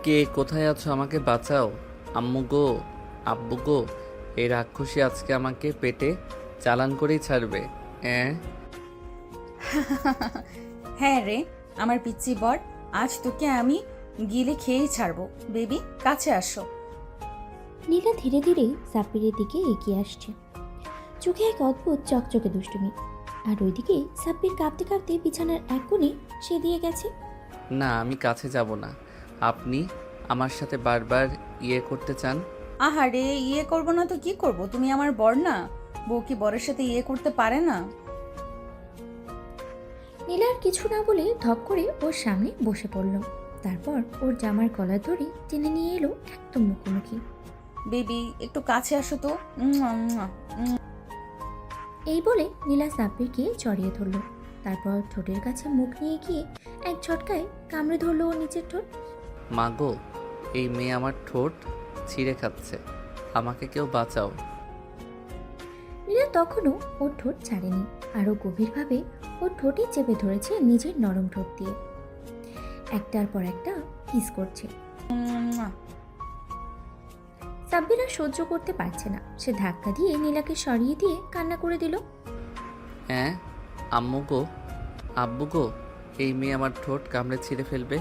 কে কোথায় আছো? আমাকে বাঁচাও। আম্মু গো, আব্বু গো, এই রাক্ষসী আজকে আমাকে পেটে চালান করেই ছাড়বে। হ্যাঁ, হ্যাঁ রে, আমার পিচ্চি বর, আজ তোকে আমি গিলে খেয়েই ছাড়বো। বেবি, কাছে আসো। নীলা ধীরে ধীরে সাব্বিরের দিকে এগিয়ে আসছে, চোখে এক অদ্ভুত চকচকে দুষ্টুমি। আর ওইদিকে সাব্বির কাঁপতে কাঁপতে বিছানার এক কোণে সে দিয়ে গেছে। না আমি কাছে যাব না। আপনি আমার সাথে বারবার করতে চান। আহারে, করবো না তো কি করব? তুমি আমার বর না? বউ কি বরের সাথে করতে পারে না? নীলা আর কিছু না বলে ধপ করে ওর সামনে বসে পড়ল। তারপর ওর জামার কলার ধরে টেনে নিয়ে এলো একদম মুখোমুখি। বেবি, একটু কাছে আসো তো। উম্মুয়া, উম্মুয়া, উম্মুয়া। এই বলে নীলা সাব্বিরকে জড়িয়ে ধরল। তারপর ঠোঁটের কাছে মুখ নিয়ে গিয়ে এক ঝটকায় কামড়ে ধরলো ওর নিচের ঠোঁট। মা গো, এই মেয়ে আমার ঠোঁট ছিঁড়ে খাচ্ছে। আমাকে কেউ বাঁচাও। নীলা তখনও ওর ঠোঁট ছাড়েনি, আরও গভীরভাবে ওর ঠোঁটে চেপে ধরেছে নিজের নরম ঠোঁট দিয়ে। একটার পর একটা কিস করছে। উম্মুয়া। সাব্বির আর সহ্য করতে পারছে না, সে ধাক্কা দিয়ে নীলাকে সরিয়ে দিয়ে কান্না করে দিল। হ্যাঁ, আম্মু গো, আব্বু গো, এই মেয়ে আমার ঠোঁট কামড়ে ছিঁড়ে ফেলবে।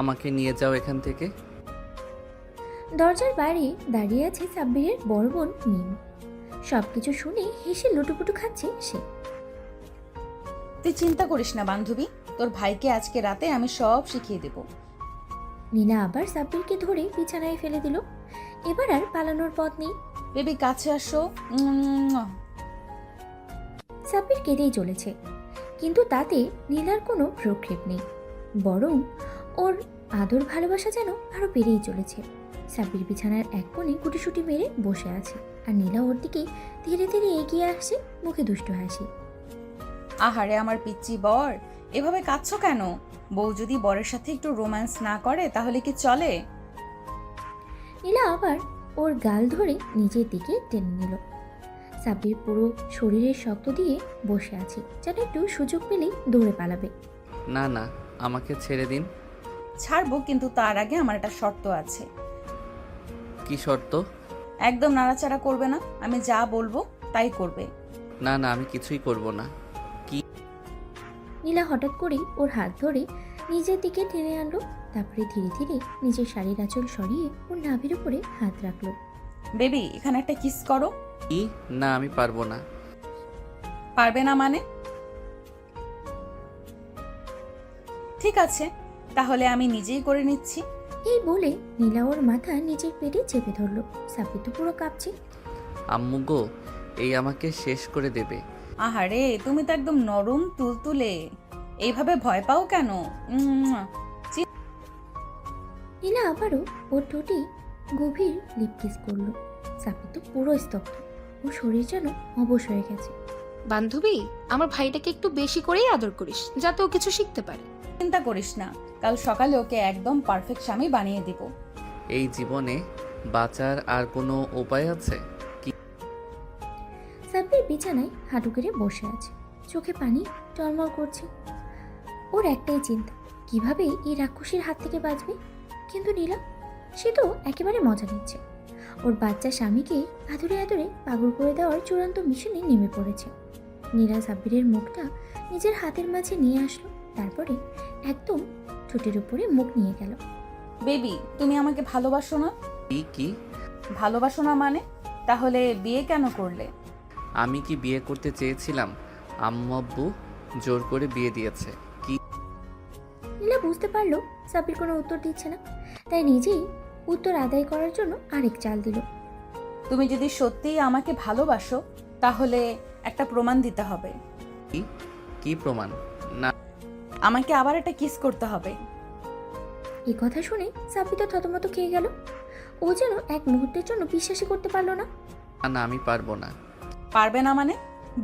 আমাকে নিয়ে যাও এখান থেকে। দরজার বাইরে দাঁড়িয়ে আছে সাব্বিরের বড় বোন মিম। সবকিছু শুনে হেসে লুটুপুটু খাচ্ছে সে। তুই চিন্তা করিস না বান্ধবী, তোর ভাইকে আজকে রাতে আমি সব শিখিয়ে দেব। নীলা আবার সাব্বিরকে ধরে বিছানায় ফেলে দিল। এবার আর পালানোর পথ নেই। বেবি, কাছে আসো। উম্মুয়া। সাব্বির কেঁদেই চলেছে, কিন্তু তাতে নীলার কোনো ভ্রুক্ষেপ নেই, বরং ওর আদর ভালোবাসা যেন আরো বেড়েই চলেছে। সাব্বির বিছানার এক কোণে গুটিসুটি মেরে বসে আছে, আর নীলা ওর দিকে ধীরে ধীরে এগিয়ে আসছে, মুখে দুষ্টু হাসি। আহারে আমার পিচ্চি বর, এভাবে কাঁদছো কেন? বউ যদি বরের সাথে একটু রোম্যান্স না করে তাহলে কি চলে? নীলা আবার ওর গাল ধরে নিজের দিকে টেনে নিল। সাব্বির পুরো শরীরের শক্ত দিয়ে বসে আছে, যেন একটু সুযোগ পেলেই দৌড়ে পালাবে। না না, আমাকে ছেড়ে দিন। ছাড়বো, কিন্তু তার আগে আমার একটা শর্ত আছে। কি শর্ত? একদম নাড়াচাড়া করবে না, আমি যা বলবো তাই করবে। না না, আমি কিছুই করব না। নীলা হঠাৎ করেই ওর হাত ধরে নিজের দিকে টেনে আনলো। তারপরে ধীরে ধীরে নিজের শাড়ির আঁচল সরিয়ে ওর নাভির উপরে হাত রাখলো। বেবি, এখানে একটা কিস করো। কি? না আমি পারবো না। পারবে না মানে? ঠিক আছে, তাহলে আমি নিজেই করে নিচ্ছি। এই বলে নীলা ওর মাথা নিজের পেটে চেপে ধরলো। সাব্বির তো পুরো কাঁপছে। আম্মু গো, এই আমাকে শেষ করে দেবে। আহারে, তুমি তো একদম নরম তুলতুলে, এইভাবে ভয় পাও কেন? উম্মুয়া। নীলা আবারও ওর ঠোঁটে গভীর লিপ কিস করলো। সাব্বির তো পুরো স্তব্ধ, ওর শরীর যেন অবশ হয়ে গেছে। বান্ধবী, আমার ভাইটাকে একটু বেশি করেই আদর করিস, যাতে ও কিছু শিখতে পারে। চিন্তা করিস না, কাল সকালে ওকে একদম পারফেক্ট স্বামী বানিয়ে দিব। এই জীবনে বাঁচার আর কোনো উপায় আছে? সাব্বির বিছানায় হাঁটু গেড়ে বসে আছে, চোখে পানি টলমল করছে। ওর একটাই চিন্তা, কিভাবে এই রাক্ষসীর হাত থেকে বাঁচবে। কিন্তু নীলা, সে তো একেবারে মজা নিচ্ছে। ওর বাচ্চা স্বামীকে আদরে আদরে পাগল করে দেওয়ার চূড়ান্ত মিশনে নেমে পড়েছে। নীলা সাব্বিরের মুখটা নিজের হাতের মাঝে নিয়ে আসলো, তারপরে একদম ঠোঁটের উপরে মুখ নিয়ে গেল। বেবি, তুমি আমাকে ভালোবাসো না? কি? ভালোবাসো না মানে? তাহলে বিয়ে কেন করলে? আমি কি বিয়ে করতে চেয়েছিলাম? আম্মু আব্বু জোর করে বিয়ে দিয়েছে। কি? নীলা বুঝতে পারলো সাব্বির কোনো উত্তর দিচ্ছে না, তাই নিজেই উত্তর আদায় করার জন্য আরেক চাল দিল। তুমি যদি সত্যিই আমাকে ভালোবাসো তাহলে একটা প্রমাণ দিতে হবে। কি? কি প্রমাণ? না আমাকে আবার একটা কিস করতে হবে। এই কথা শুনে সাব্বির তো থতমত খেয়ে গেল। ও যেন এক মুহূর্তের জন্য বিশ্বাসই করতে পারলো না। না আমি পারবো না। পারবে না মানে?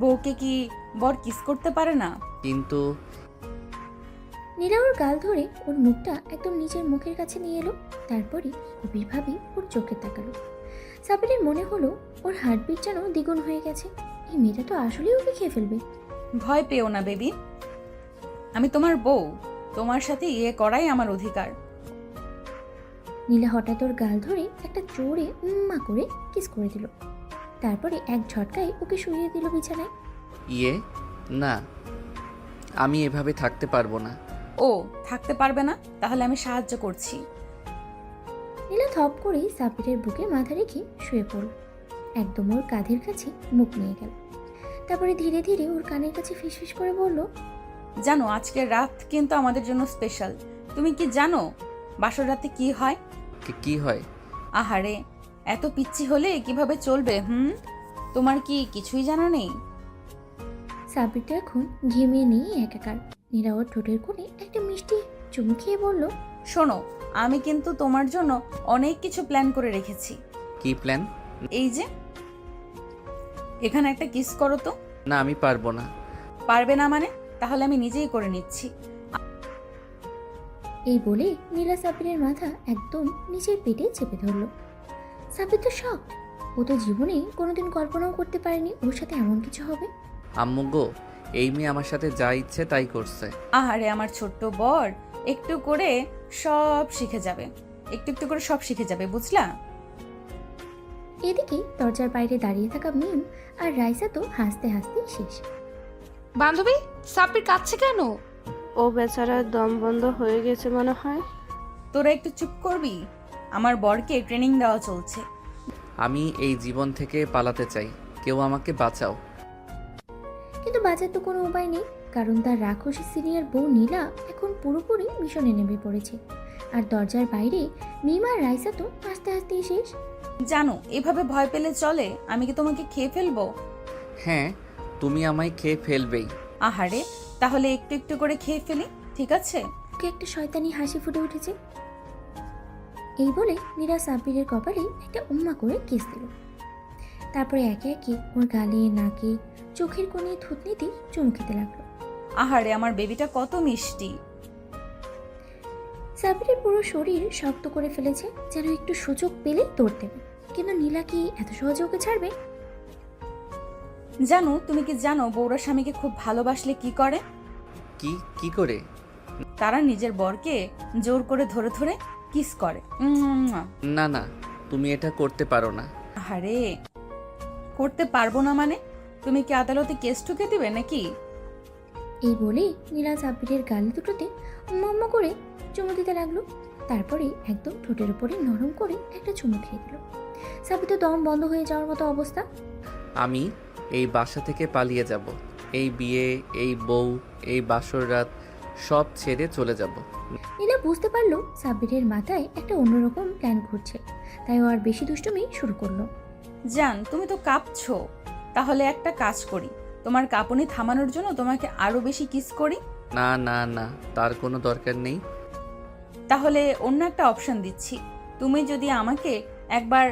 বউকে কি বর কিস করতে পারে না? কিন্তু নীলা ওর গাল ধরে ওর মুখটা একদম নিজের মুখের কাছে নিয়ে এলো, তারপরে গভীরভাবে ওর চোখে তাকালো। সাব্বিরের মনে হলো ওর হার্টবিট যেন দ্বিগুণ হয়ে গেছে। এই মেয়েটা তো আসলেই ওকে খেয়ে ফেলবে। ভয় পেও না বেবি, আমি তোমার বউ, তোমার সাথে করাই আমার অধিকার। নীলা হঠাৎ ওর গাল ধরে একটা জোরে উম্মা করে কিস করে দিল। তারপরে এক ঝটকায় ওকে শুইয়ে দিল বিছানায়। ইয়ে না, আমি এভাবে থাকতে পারবো না। ও থাকতে পারবে না, তাহলে আমি সাহায্য করছি। নীলা থপ করে সাব্বিরের বুকে মাথা রেখে শুয়ে পড়ল, একদম ওর কাঁধের কাছে মুখ নিয়ে গেল। তারপরে ধীরে ধীরে ওর কানের কাছে ফিসফিস করে বলল, জানো আজকের রাত কিন্তু আমাদের জন্য স্পেশাল। তুমি কি জানো বাসর রাতে কি হয়? কি হয়? আহারে, এত পিচ্ছি হলে কিভাবে চলবে? তোমার কি কিছুই জানা নেই? সাব্বিরটা এখন ঘেমিয়ে নিয়ে একাকার। নীলা ওর ঠোঁটের কোণে একটা মিষ্টি চুমু খেয়ে বলল, শোনো, আমি কিন্তু তোমার জন্য অনেক কিছু প্ল্যান করে রেখেছি। কি প্ল্যান? এই যে এখানে একটা কিস করো তো। না, আমি পারবো না। পারবে না মানে? তাহলে আমি নিজেই করে নিচ্ছি। এই বলে নীলা সাব্বিরের মাথা একদম নিচের পেটে চেপে ধরল। সাব্বির তো শক। ও তো জীবনে কোনোদিন কল্পনাও করতে পারেনি ওর সাথে এমন কিছু হবে। আম্মু গো, এই মেয়ে আমার সাথে যা ইচ্ছে তাই করছে। আহারে আমার ছোট্ট বর, একটু করে সব শিখে যাবে, একটু একটু করে সব শিখে যাবে, বুঝলা? এদিকে দরজার বাইরে দাঁড়িয়ে থাকা মিম আর রাইসা তো হাসতে হাসতে শেষ। বান্ধবী, সাব্বির কাঁদছে কেন? ও বেচারার দম বন্ধ হয়ে গেছে মনে হয়। তোরা একটু চুপ করবি? আমার বরকে ট্রেনিং দেওয়া চলছে। আমি এই জীবন থেকে পালাতে চাই, কেউ আমাকে বাঁচাও। কিন্তু বাঁচার তো কোনো উপায় নেই, কারণ তার রাক্ষসী সিনিয়র বউ নীলা এখন পুরোপুরি মিশনে নেমে পড়েছে। আর দরজার বাইরে মিম আর রাইসা তো হাসতে হাসতেই শেষ। জানো এভাবে ভয় পেলে চলে? আমি কি তোমাকে খেয়ে ফেলবো? হ্যাঁ, তুমি আমায় খেয়ে ফেলবেই। আহারে, তাহলে একটু একটু করে খেয়ে ফেলি, ঠিক আছে? ওকে একটা শয়তানি হাসি ফুটে উঠেছে। এই বলে নীরা সাব্বিরের কপালে একটা উম্মা করে কিস দিল। তারপরে একে একে ওর গালে, নাকে, চোখের কোণে, থুতনিতে চুমু খেতে লাগলো। আহারে আমার বেবিটা কত মিষ্টি। সাব্বিরের পুরো শরীর শক্ত করে ফেলেছে, যেন একটু সুযোগ পেলেই দৌড় দেবে। কিন্তু নীলা কি এত সহজে ওকে ছাড়বে? জানো, তুমি কি জানো বউরা স্বামীকে খুব ভালোবাসলে কি করে? কি কি করে? তারা নিজের বরকে জোর করে ধরে ধরে কিস করে। না না, তুমি এটা করতে পারো না। আরে করতে পারবো না মানে? তুমি কি আদালতে কেস ঠুকে দিবে নাকি? এই বলে নীলা সাব্বিরের গাল দুটোতে উম্মা করে চুমু দিতে লাগলো। তারপরে একদম ঠোঁটের উপরে নরম করে একটা চুমু খেয়ে দিল। সাব্বির তো দম বন্ধ হয়ে যাওয়ার মতো অবস্থা। আমি এই বাসা থেকে পালিয়ে যাব। এই বিয়ে, এই বউ, এই বাসর রাত সব ছেড়ে চলে যাব। নীলা বুঝতে পারলো সাব্বিরের মাথায় একটা অন্যরকম প্ল্যান ঘুরছে, তাই ও আর বেশি দুষ্টুমি শুরু করলো। জান, তুমি তো কাঁপছো। তাহলে একটা কাজ করি, তোমার কাঁপুনি থামানোর জন্য তোমাকে আরো বেশি কিস করি। না না না, তার কোনো দরকার নেই। তাহলে অন্য একটা অপশন দিচ্ছি। তুমি যদি আমাকে একবার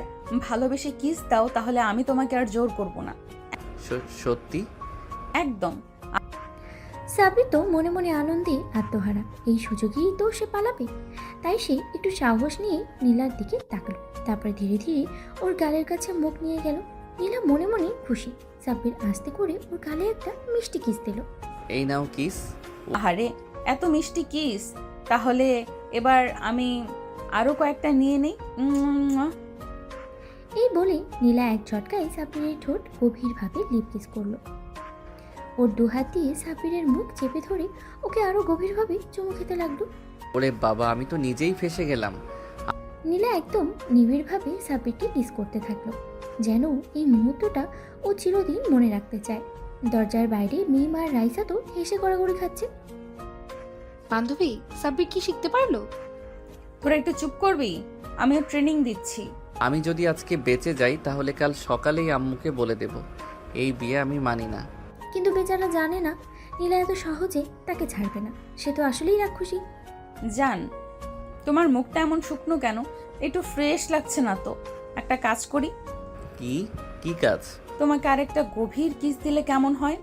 ভালোবেসে কিস দাও, তাহলে আমি তোমাকে আর জোর করব না। সত্যি? একদম। সাব্বির তো মনে মনে আনন্দে আত্মহারা। এই সুযোগেই তো সে পালাবে। তাই সে একটু সাহস নিয়ে নীলার দিকে তাকালো। তারপরে ধীরে ধীরে ওর গালের কাছে মুখ নিয়ে গেল। নীলা মনে মনে খুশি। সাব্বির আস্তে করে ওর গালে একটা মিষ্টি কিস দিল। এই নাও কিস। আহারে, এত মিষ্টি কিস। তাহলে এবার আমি আরো কয়েকটা নিয়ে নেই। এই বলে নীলা এক ঝটকায় সাব্বিরের ঠোঁট গভীরভাবে লিপ কিস করলো। ওর দুহাত দিয়ে সাব্বিরের মুখ চেপে ধরে ওকে আরো গভীরভাবে চুমু খেতে লাগলো। ওরে বাবা, আমি তো নিজেই ফেসে গেলাম। নীলা একদম নিবিড়ভাবে সাব্বিরকে কিস করতে থাকলো, যেন এই মুহূর্তটা ও চিরদিন মনে রাখতে চায়। দরজার বাইরে মিম আর রাইসা তো হেসে গড়াগড়ি খাচ্ছে। বান্ধবী, সাব্বির কি শিখতে পারলো? তোরা একটু চুপ করবি? আমিও ট্রেনিং দিচ্ছি। আমি যদি আজকে বেঁচে যাই তাহলে কাল সকালেই আম্মুকে বলে দেব এই বিয়ে আমি মানি না। কিন্তু বেচারা জানে না নীলা এত সহজে তাকে ছাড়বে না। সে তো আসলেই রাক্ষসী। জান, তোমার মুখটা এমন শুকনো কেন? একটু ফ্রেশ লাগছে না তো। একটা কাজ করি, কি কি কাজ? তোমাকে আরেকটা গভীর কিস দিলে কেমন হয়?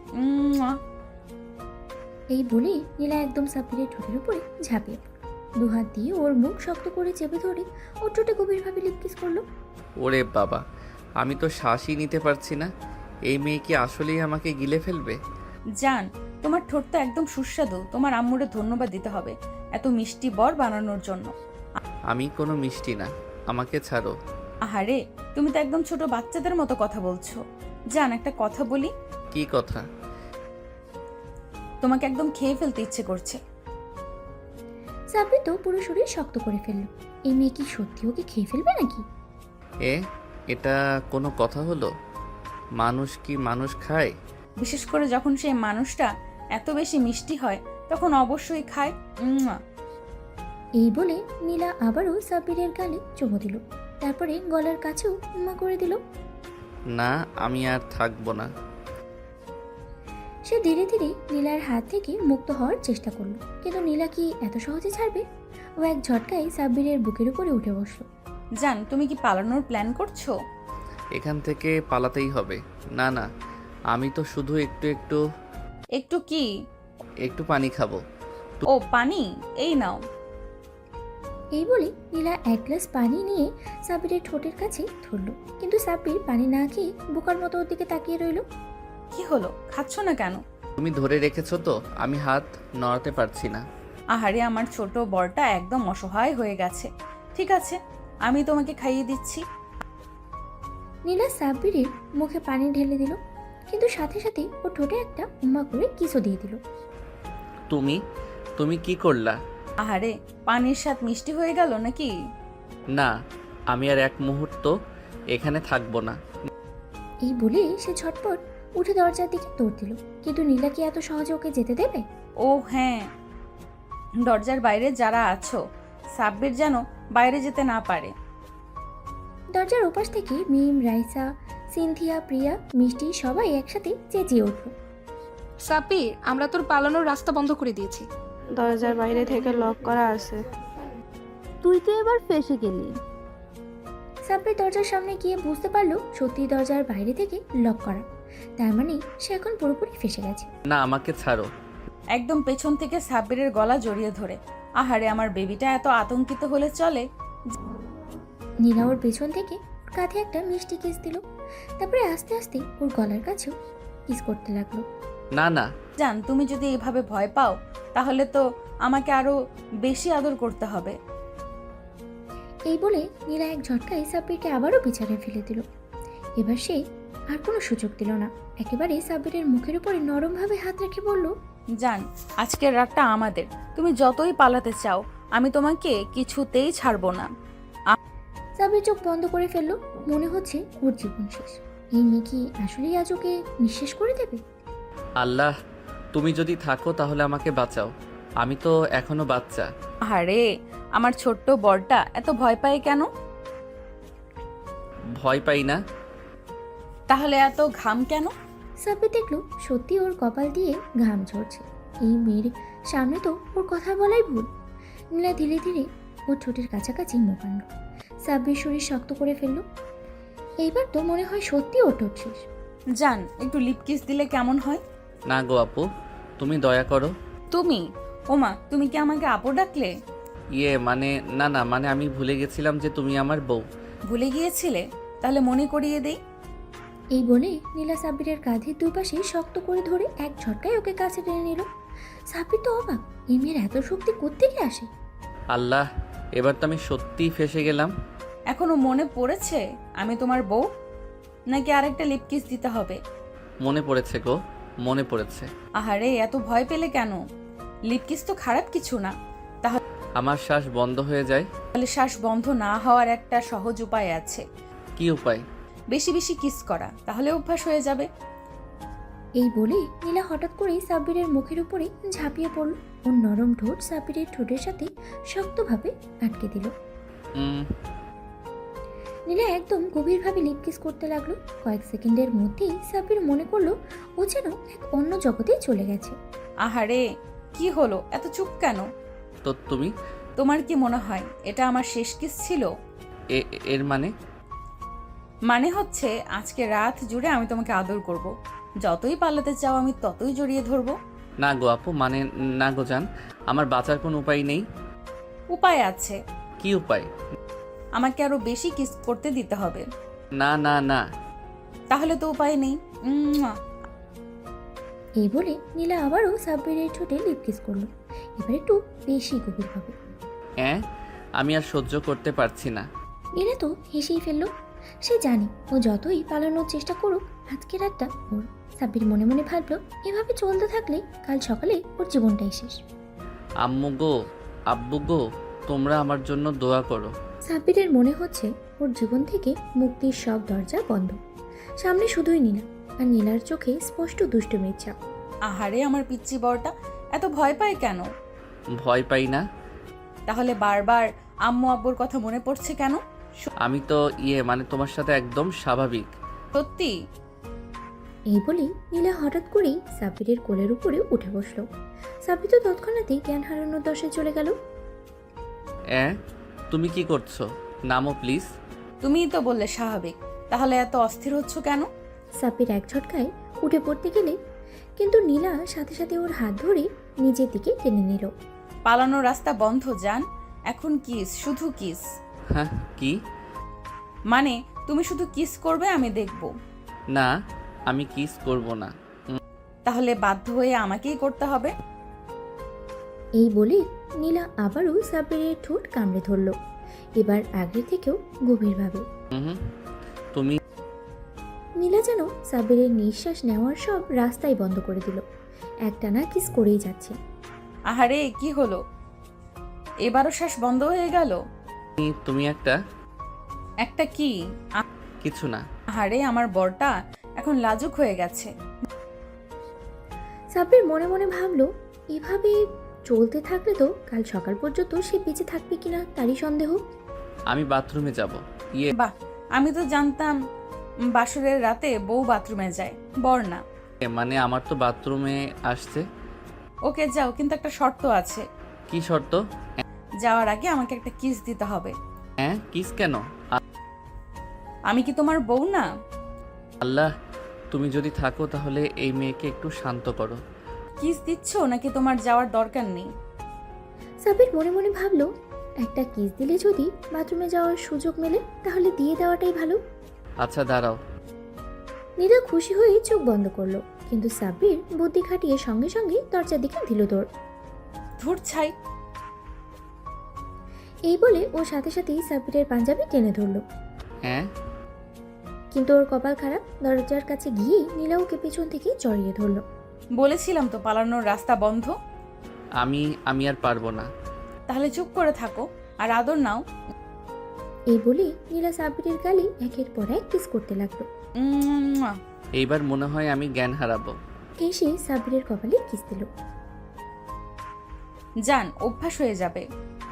এই বলে নীলা একদম সাব্বিরের ঠোঁটের উপরে ঝাঁপিয়ে পড়ল। দুহাত দিয়ে ওর মুখ শক্ত করে চেপে ধরে ওর ঠোঁটে গভীরভাবে লিপ কিস করলো। ওরে বাবা, আমি তো শ্বাসই নিতে পারছি না। এই মেয়ে কি আসলেই আমাকে গিলে ফেলবে? জান, তোমার ঠোঁট তো একদম সুস্বাদু। তোমার আম্মুরে ধন্যবাদ দিতে হবে এত মিষ্টি বর বানানোর জন্য। আমি কোনো মিষ্টি না, আমাকে ছাড়ো। আহারে, তুমি তো একদম ছোট বাচ্চাদের মতো কথা বলছো। জান, একটা কথা বলি? কি কথা? তোমাকে একদম খেয়ে ফেলতে ইচ্ছে করছে। সাব্বির তো পুরো শরীর শক্ত করে ফেললো। এই মেয়ে কি সত্যি ওকে খেয়ে ফেলবে নাকি? এটা কোনো কথা হলো? মানুষ কি মানুষ খায়? বিশেষ করে যখন সেই মানুষটা এত বেশি মিষ্টি হয়, তখন অবশ্যই খায়। এই বলে নীলা আবারও সাব্বিরের গালে চুমু দিল, তারপরে গলার কাছেও উম্মা করে দিল। না, আমি আর থাকবো না। সে ধীরে ধীরে নীলার হাত থেকে মুক্ত হওয়ার চেষ্টা করলো, কিন্তু নীলা কি এত সহজে ছাড়বে? ও এক ঝটকায় সাব্বিরের বুকের উপরে উঠে বসলো। জান, তুমি কি পালানোর প্ল্যান করছো? এখান থেকে পালাতেই হবে। না না, আমি তো শুধু একটু একটু কি? একটু পানি খাবো। ও পানি, এই নাও। এই বলে নীলা এক গ্লাস পানি নিয়ে সাব্বিরের ঠোঁটের কাছে ধরলো, কিন্তু সাব্বির পানি না খেয়ে বোকার মতো ওর দিকে তাকিয়ে রইলো। কি হলো, খাচ্ছ না কেন? তুমি ধরে রেখেছো তো, আমি হাত নড়াতে পারছি না। আহারে, আমার ছোট বরটা একদম অসহায় হয়ে গেছে। ঠিক আছে, আমি তোমাকে খাইয়ে দিচ্ছি। নীলা সাব্বিরের মুখে পানি ঢেলে দিল, কিন্তু সাথে সাথে ও ঠোঁটে একটা উম্মা করে কিসও দিয়ে দিল। তুমি তুমি কি করলা? আহারে, পানির স্বাদ মিষ্টি হয়ে গেল নাকি? না, আমি আর এক মুহূর্ত এখানে থাকবো না। এই বলে সে ঝটপট উঠে দরজার দিকে দৌড় দিল, কিন্তু নীলা কি এত সহজে ওকে যেতে দেবে? ও হ্যাঁ, দরজার বাইরে যারা আছো, সাব্বির যেন বাইরে যেতে না পারে। দরজার ওপাশ থেকে মিম, রাইসা, সিনথিয়া, প্রিয়া, মিষ্টি সবাই একসাথে চেঁচিয়ে উঠল। সাব্বির, আমরা তোর পালানোর রাস্তা বন্ধ করে দিয়েছি। দরজার বাইরে থেকে লক করা আছে। তুই তো এবার ফেসে গেলি। সাব্বির দরজার সামনে গিয়ে বুঝতে পারলো সত্যি দরজার বাইরে থেকে লক করা, তার মানে সে এখন পুরোপুরি ফেসে গেছে। না, আমাকে ছাড়ো। একদম পেছন থেকে সাব্বিরের গলা জড়িয়ে ধরে। আহারে, আমার বেবিটা এত আতঙ্কিত হলে চলে? নীলা ওর পেছন থেকে ওর কাঁধে একটা মিষ্টি কিস দিল, তারপরে আস্তে আস্তে ওর গলার কাছেও কিস করতে লাগলো। না না, জান, তুমি যদি এভাবে ভয় পাও, তাহলে তো আমাকে আরো বেশি আদর করতে হবে। এই বলে নীলা এক ঝটকায় সাব্বিরকে আবারও বিছানায় ফেলে দিল। এবার সে আর কোনো সুযোগ দিল না, একেবারে সাব্বিরের মুখের উপরে নরমভাবে হাত রেখে বলল, জান, আজকের রাতটা আমাদের। তুমি যতই পালাতে চাও, আমি তোমাকে কিছুতেই ছাড়বো না। সাব্বির চোখ বন্ধ করে ফেললো, মনে হচ্ছে ওর জীবন শেষ। এই মেয়ে কি আসলেই আজ ওকে নিঃশেষ করে দেবে? আল্লাহ, তুমি যদি থাকো তাহলে আমাকে বাঁচাও। আমি তো এখনো বাচ্চা। আরে, আমার ছোট্ট বরটা এত ভয় পায় কেন? ভয় পাই না। তাহলে এত ঘাম কেন? সাব্বির দেখলো সত্যি ওর কপাল দিয়ে ঘাম ঝরছে। এই মেয়ের সামনে তো ওর কথা বলাই ভুল। নীলা ধীরে ধীরে ওর ঠোঁটের কাছাকাছি মুখ আনলো, সাব্বির শরীর শক্ত করে ফেললো। এইবার তো মনে হয় সত্যি ওর ঠোঁট শেষ। জান, একটু লিপ কিস দিলে কেমন হয়? না গো আপু, তুমি দয়া করো। তুমি? ওমা, তুমি কি আমাকে আপু ডাকলে? মানে না না, মানে আমি ভুলে গেছিলাম যে তুমি আমার বউ। ভুলে গিয়েছিলে? তাহলে মনে করিয়ে দেই। এই বলে নীলা সাব্বিরের কাঁধে দুই পাশে শক্ত করে ধরে এক ঝটকায় ওকে কাছে টেনে নিল। সাব্বির তো অবাক, এই মেয়ের এত শক্তি কোত্থেকে আসে? আল্লাহ, এবার তো আমি সত্যিই ফেসে গেলাম। এখনো মনে পড়েছে আমি তোমার বউ? নাকি আরেকটা লিপ কিস দিতে হবে? মনে পড়েছে গো, মনে পড়েছে। আহারে, এত ভয় পেলে কেন? লিপ কিস তো খারাপ কিছু না। আমার শ্বাস বন্ধ হয়ে যায়। তাহলে শ্বাস বন্ধ না হওয়ার একটা সহজ উপায় আছে। কি উপায়? বেশি বেশি কিস করা, তাহলে অভ্যাস হয়ে যাবে। এই বলে নীলা হঠাৎ করেই সাব্বিরের মুখের উপরে ঝাঁপিয়ে পড়ল। ওর নরম ঠোঁট সাব্বিরের ঠোঁটের সাথে শক্তভাবে আটকে দিল। নীলা একদম গভীরভাবে লিপ কিস করতে লাগলো। কয়েক সেকেন্ডের মধ্যেই সাব্বির মনে করলো ও যেন এক অন্য জগতেই চলে গেছে। আহারে, কি হলো, এত চুপ কেন? তো তুমি? তোমার কি মনে হয় এটা আমার শেষ কিস ছিল? এর মানে হচ্ছে আজকে রাত জুড়ে আমি তোমাকে আদর করব। যতই পালাতে চাও আমি ততই জড়িয়ে ধরবো। না গো আপু, মানে না গো জান, আমার বাঁচার কোনো উপায় নেই। উপায় আছে। কি উপায়? আমাকে আরো বেশি কিস করতে দিতে হবে। না না না। তাহলে তো উপায় নেই। এই বলে নীলা আবারও সাব্বিরের ঠোঁটে লিপ কিস করলো, এবার একটু বেশি গভীরভাবে। আমি আর সহ্য করতে পারছি না। নীলা তো হেসেই ফেলল। সে জানে ও যতই পালানোর চেষ্টা করুক আজকে রাতটা ওর। সাব্বির মনে মনে ভাবলো এভাবে চলতে থাকলে কাল সকালে ওর জীবনটাই শেষ। আম্মু গো, আব্বু গো, তোমরা আমার জন্য দোয়া করো। সাব্বিরের মনে হচ্ছে ওর জীবন থেকে মুক্তির সব দরজা বন্ধ। সামনে শুধুই নীলা, আর নীলার চোখে স্পষ্ট দুষ্টুমির ছাপ। আহারে আমার পিচ্চি বরটা এত ভয় পায় কেন? ভয় পাই না। তাহলে বারবার আম্মু আব্বুর কথা মনে পড়ছে কেন? আমি তো মানে তোমার সাথে একদম স্বাভাবিক। সত্যি? এই বলেই নীলা হঠাৎ করেই সাব্বিরের কোলের উপরে উঠে বসলো। সাব্বির তো তৎক্ষণাৎই জ্ঞান হারানোর দশায় চলে গেল। তুমি কি করছো? নামো প্লিজ। তুমিই তো বললে স্বাভাবিক, তাহলে এত অস্থির হচ্ছ কেন? সাব্বির এক ঝটকায় উঠে পড়তে গেলে কিন্তু নীলা সাথে সাথে ওর হাত ধরে নিজের দিকে টেনে নিল। পালানোর রাস্তা বন্ধ জান, এখন কিস, শুধু কিস। হ্যাঁ, কি? মানে তুমি শুধু কিস করবে, আমি দেখব। না, আমি কিস করব না। তাহলে বাধ্য হয়ে আমাকেই করতে হবে। এই বলে নীলা আবারও সাব্বিরের ঠোঁট কামড়ে ধরল, এবার আগের থেকেও গভীরভাবে। হুম, তুমি নীলা যেন সাব্বিরের নিঃশ্বাস নেওয়ার সব রাস্তাই বন্ধ করে দিল। একটানা কিস করেই যাচ্ছে। আহারে কি হলো, এবারও শ্বাস বন্ধ হয়ে গেল? তুমি একটা একটা কি? কিছু না। আহারে আমার বরটা এখন লাজুক হয়ে গেছে। সাব্বির মনে মনে ভাবলো এভাবে চলতে থাকলে তো কাল সকাল পর্যন্ত সে বেঁচে থাকবে কিনা তারই সন্দেহ। আমি বাথরুমে যাব। বাহ, আমি তো জানতাম বাসরের রাতে বউ বাথরুমে যায়, বর না। মানে আমার তো বাথরুমে আসছে। ওকে যাও, কিন্তু একটা শর্ত আছে। কি শর্ত? যাওয়ার আগে আমাকে একটা কিস দিতে হবে। কিস কেন? আমি কি তোমার বউ না? আল্লাহ, তুমি যদি থাকো তাহলে এই মেয়েকে একটু শান্ত করো। কিস দিচ্ছ নাকি তোমার যাওয়ার দরকার নেই? সাব্বির মনে মনে ভাবলো একটা কিস দিলে যদি বাথরুমে যাওয়ার সুযোগ মেলে তাহলে দিয়ে দেওয়াটাই ভালো। আচ্ছা দাঁড়াও। নীলা খুশি হয়ে চোখ বন্ধ করলো, কিন্তু সাব্বির বুদ্ধি খাটিয়ে সঙ্গে সঙ্গে দরজার দিকে দিল দৌড়। ধুর ছাই। এই বলে ও সাথে সাথেই সাব্বিরের পাঞ্জাবি টেনে ধরলো, কিন্তু ওর কপাল খারাপ, দরজার কাছে গিয়েই নীলা ওকে পেছন থেকে জড়িয়ে ধরলো। বলেছিলাম তো পালানোর রাস্তা বন্ধ। আমি আর পারবো না। তাহলে চুপ করে থাকো আর আদর নাও। এই বলে নীলা সাব্বিরের গালে একের পর এক কিস করতে লাগলো। উম্মুয়া। এইবার মনে হয় আমি জ্ঞান হারাবো। এসে সাব্বিরের কপালে কিস দিল। জান, অভ্যাস হয়ে যাবে।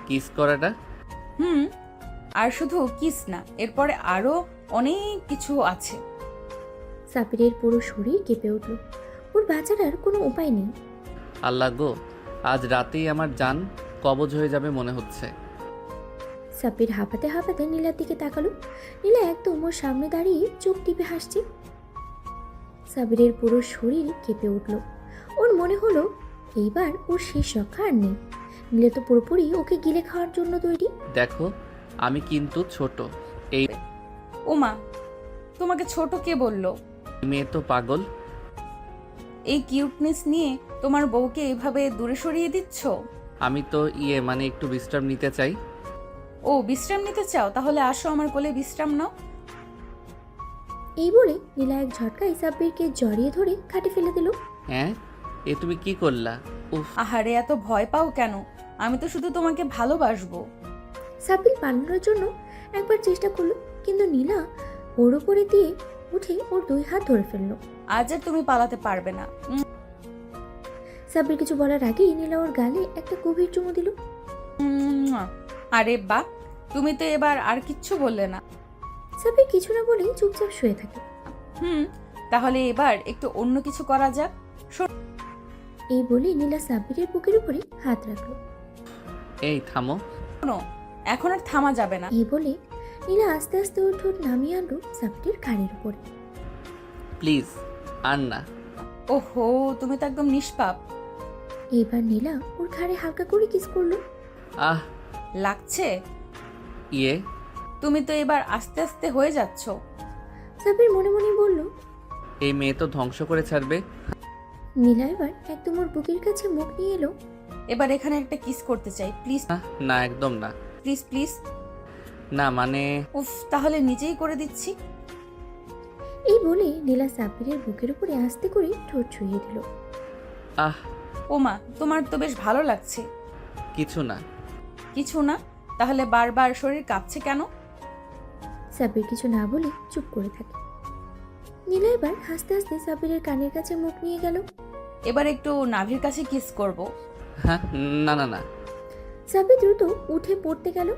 কিস করাটা? আর শুধু কিস না, এরপরে আরো অনেক কিছু আছে। সাব্বিরের পুরো শরীর কেঁপে উঠল। ওর বাঁচার আর কোনো উপায় নেই। আল্লাহ গো, আজ রাতেই আমার জান কবজ হয়ে যাবে মনে হচ্ছে। সাব্বির হাঁপাতে হাঁপাতে নীলার দিকে তাকালো। নীলা একদম ওর সামনে দাঁড়িয়ে চোখ টিপে হাসছে। সাব্বিরের পুরো শরীর কেঁপে উঠল। ওর মনে হলো এইবার ওর শেষ রক্ষা আর নেই। নীলা তো পুরোপুরি ওকে গিলে খাওয়ার জন্য তৈরি। দেখো, আমি কিন্তু ছোট। এই ওমা, তোমাকে ছোট কে বললো? মেয়ে তো পাগল। এই কিউটনেস নিয়ে তোমার বউকে এভাবে দূরে সরিয়ে দিচ্ছ? আমি তো মানে একটু বিশ্রাম নিতে চাই। ও, বিশ্রাম নিতে চাও? তাহলে আসো আমার কোলে বিশ্রাম নাও। এই বলে নীলা এক ঝটকায় সাব্বিরকে জড়িয়ে ধরে খাটে ফেলে দিল। এ তুমি কি করলা? উফ, আহারে এত ভয় পাও কেন? আমি তো শুধু তোমাকে ভালোবাসবো। সাব্বির পালানোর জন্য একবার চেষ্টা করলো, কিন্তু নীলা ওর উপরে দিয়ে উঠে ওর দুই হাত ধরে ফেললো। আজ আর তুমি পালাতে পারবে না। সাব্বির কিছু বলার আগেই নীলা ওর গালে একটা গভীর চুমু দিল। আরে বাহ, তুমি তো এবার আর কিচ্ছু বললে না। সাব্বির কিছু না বলেই চুপচাপ শুয়ে থাকে। তাহলে এবার একটু অন্য কিছু করা যাক। এই বলে নীলা সাব্বিরের বুকের উপরে হাত রাখলো। এই থামো। শোনো, এখন আর থামা যাবে না। এই বলে নীলা আস্তে আস্তে ওর ঠোঁট নামিয়ে আনলো সাব্বিরের ঘাড়ের উপরে। প্লিজ, আর না। ওহো, তুমি তো একদম নিষ্পাপ। এইবার নীলা ওর ঘাড়ে হালকা করে কিস করলো। আহ, লাগছে? ইয়ে তুমি তো এবার আস্তে আস্তে হয়ে যাচ্ছ। সাব্বির মনে মনে বলল। এই মেয়ে তো ধ্বংস করে ছাড়বে। নীলা এবার একদম ওর বুকের কাছে মুখ নিয়ে এলো। এবার এখানে একটা কিস করতে চাই, প্লিজ। না, একদম না। Please please. না মানে উফ, তাহলে নিজেই করে দিচ্ছি। এই বলে নীলা সাব্বিরের বুকের উপরে আস্তে করে ঠোঁট ছুঁয়ে দিল। আহ ওমা, তোমার তো বেশ ভালো লাগছে। কিছু না। কিছু না? তাহলে বারবার শরীর কাঁপছে কেন? সাব্বির কিছু না বলে চুপ করে থাকে। নীলা এবার হাসতে হাসতে সাব্বিরের কানের কাছে মুখ নিয়ে গেল। এবার একটু নাভির কাছে কিস করব। হ্যাঁ, না না না। সাব্বির দ্রুত উঠে পড়তে গেল,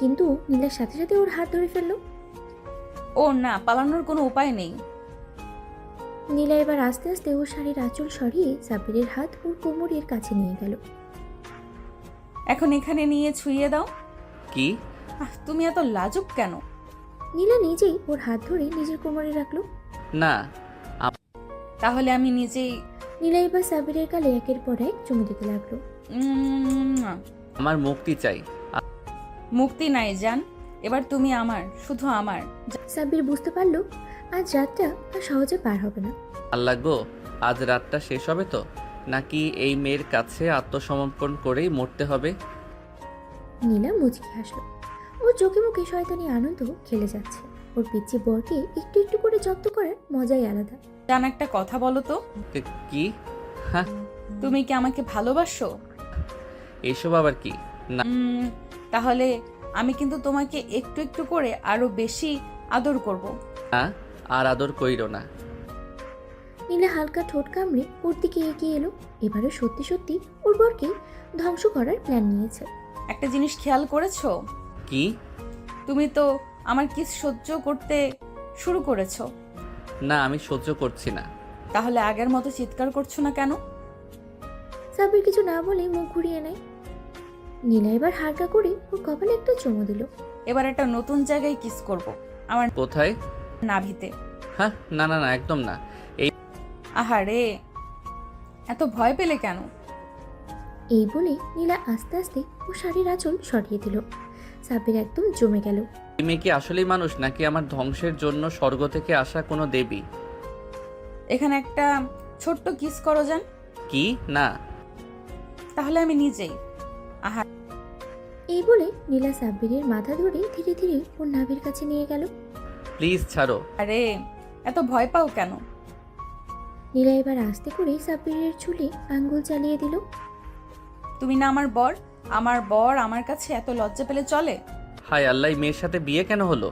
কিন্তু নীলার সাথে সাথে ওর হাত ধরে ফেললো। ও না, পালানোর কোনো উপায় নেই। নীলা এবার আস্তে আস্তে ওর শাড়ির আঁচল সরিয়ে সাব্বিরের হাত ওর কোমরের কাছে নিয়ে গেল। এখন এখানে নিয়ে ছুঁয়ে দাও। কি? তুমি এত লাজুক কেন? নীলা নিজেই ওর হাত ধরে নিজের কোমরে রাখলো। না। তাহলে আমি নিজেই। নীলা এবার সাব্বিরের গালে একের পর এক চুমু দিতে লাগলো। আমার মুক্তি চাই। মুক্তি নাই জান, এবার তুমি আমার, শুধু আমার। সাব্বির বুঝতে পারলো আজ রাতটা আর সহজে পার হবে না। আল্লাহ গো, আজ রাতটা শেষ হবে তো, নাকি এই মেয়ের কাছে আত্মসমর্পণ করেই মরতে হবে? নীলা মুচকি হাসলো। ওর চোখে মুখে শয়তানি আনন্দ খেলে যাচ্ছে। ওর পিচ্ছি বরকে একটু একটু করে জব্দ করার মজাই আলাদা। জান, একটা কথা বলো তো, কি? হ্যাঁ, তুমি কি আমাকে ভালোবাসো? এইসব আবার কি? না। তাহলে আমি কিন্তু তোমাকে একটু একটু করে আরো বেশি আদর করব। না, আর আদর কইরো না। নীলা হালকা ঠোঁট কামড়ে ওর দিকে এগিয়ে এলো। এবারে সত্যি সত্যি ওর বরকে ধ্বংস করার প্ল্যান নিয়েছে। একটা জিনিস খেয়াল করেছো? কি? তুমি তো আমার কিস সহ্য করতে শুরু করেছো। না, আমি সহ্য করছি না। তাহলে আগের মতো চিৎকার করছো না কেন? সাব্বির কিছু না বলে মুখ ঘুরিয়ে নেয়। নীলা এবার হালকা করে ওর কপালে একটা চুমু দিল। এবার একটা নতুন জায়গায় কিস করব, আমার কোথায়? নাভিতে। হ্যাঁ, না না না, একদম না। আহারে, এত ভয় পেলে কেন? এই বলে নীলা আস্তে আস্তে ওর শাড়ির আঁচল সরিয়ে দিল। সাব্বির একদম জমে গেল। এই মেয়ে কি আসলেই মানুষ, নাকি আমার ধ্বংসের জন্য স্বর্গ থেকে আসা কোনো দেবী? এখানে একটা ছোট্ট কিস করো যান। কি? না। তাহলে আমি নিজেই। এই বলে নীলা সাব্বিরের মাথা ধরে ধীরে ধীরে ওর নাভির কাছে নিয়ে গেল। প্লিজ ছাড়ো। আরে, এত ভয় পাও কেন? নীলা এবার আস্তে করে সাব্বিরের চুলে আঙ্গুল চালিয়ে দিল। তুমি না আমার বর, আমার বর আমার কাছে এত লজ্জা পেলে চলে? হায় আল্লাহ, এই মেয়ের সাথে বিয়ে কেন হলো?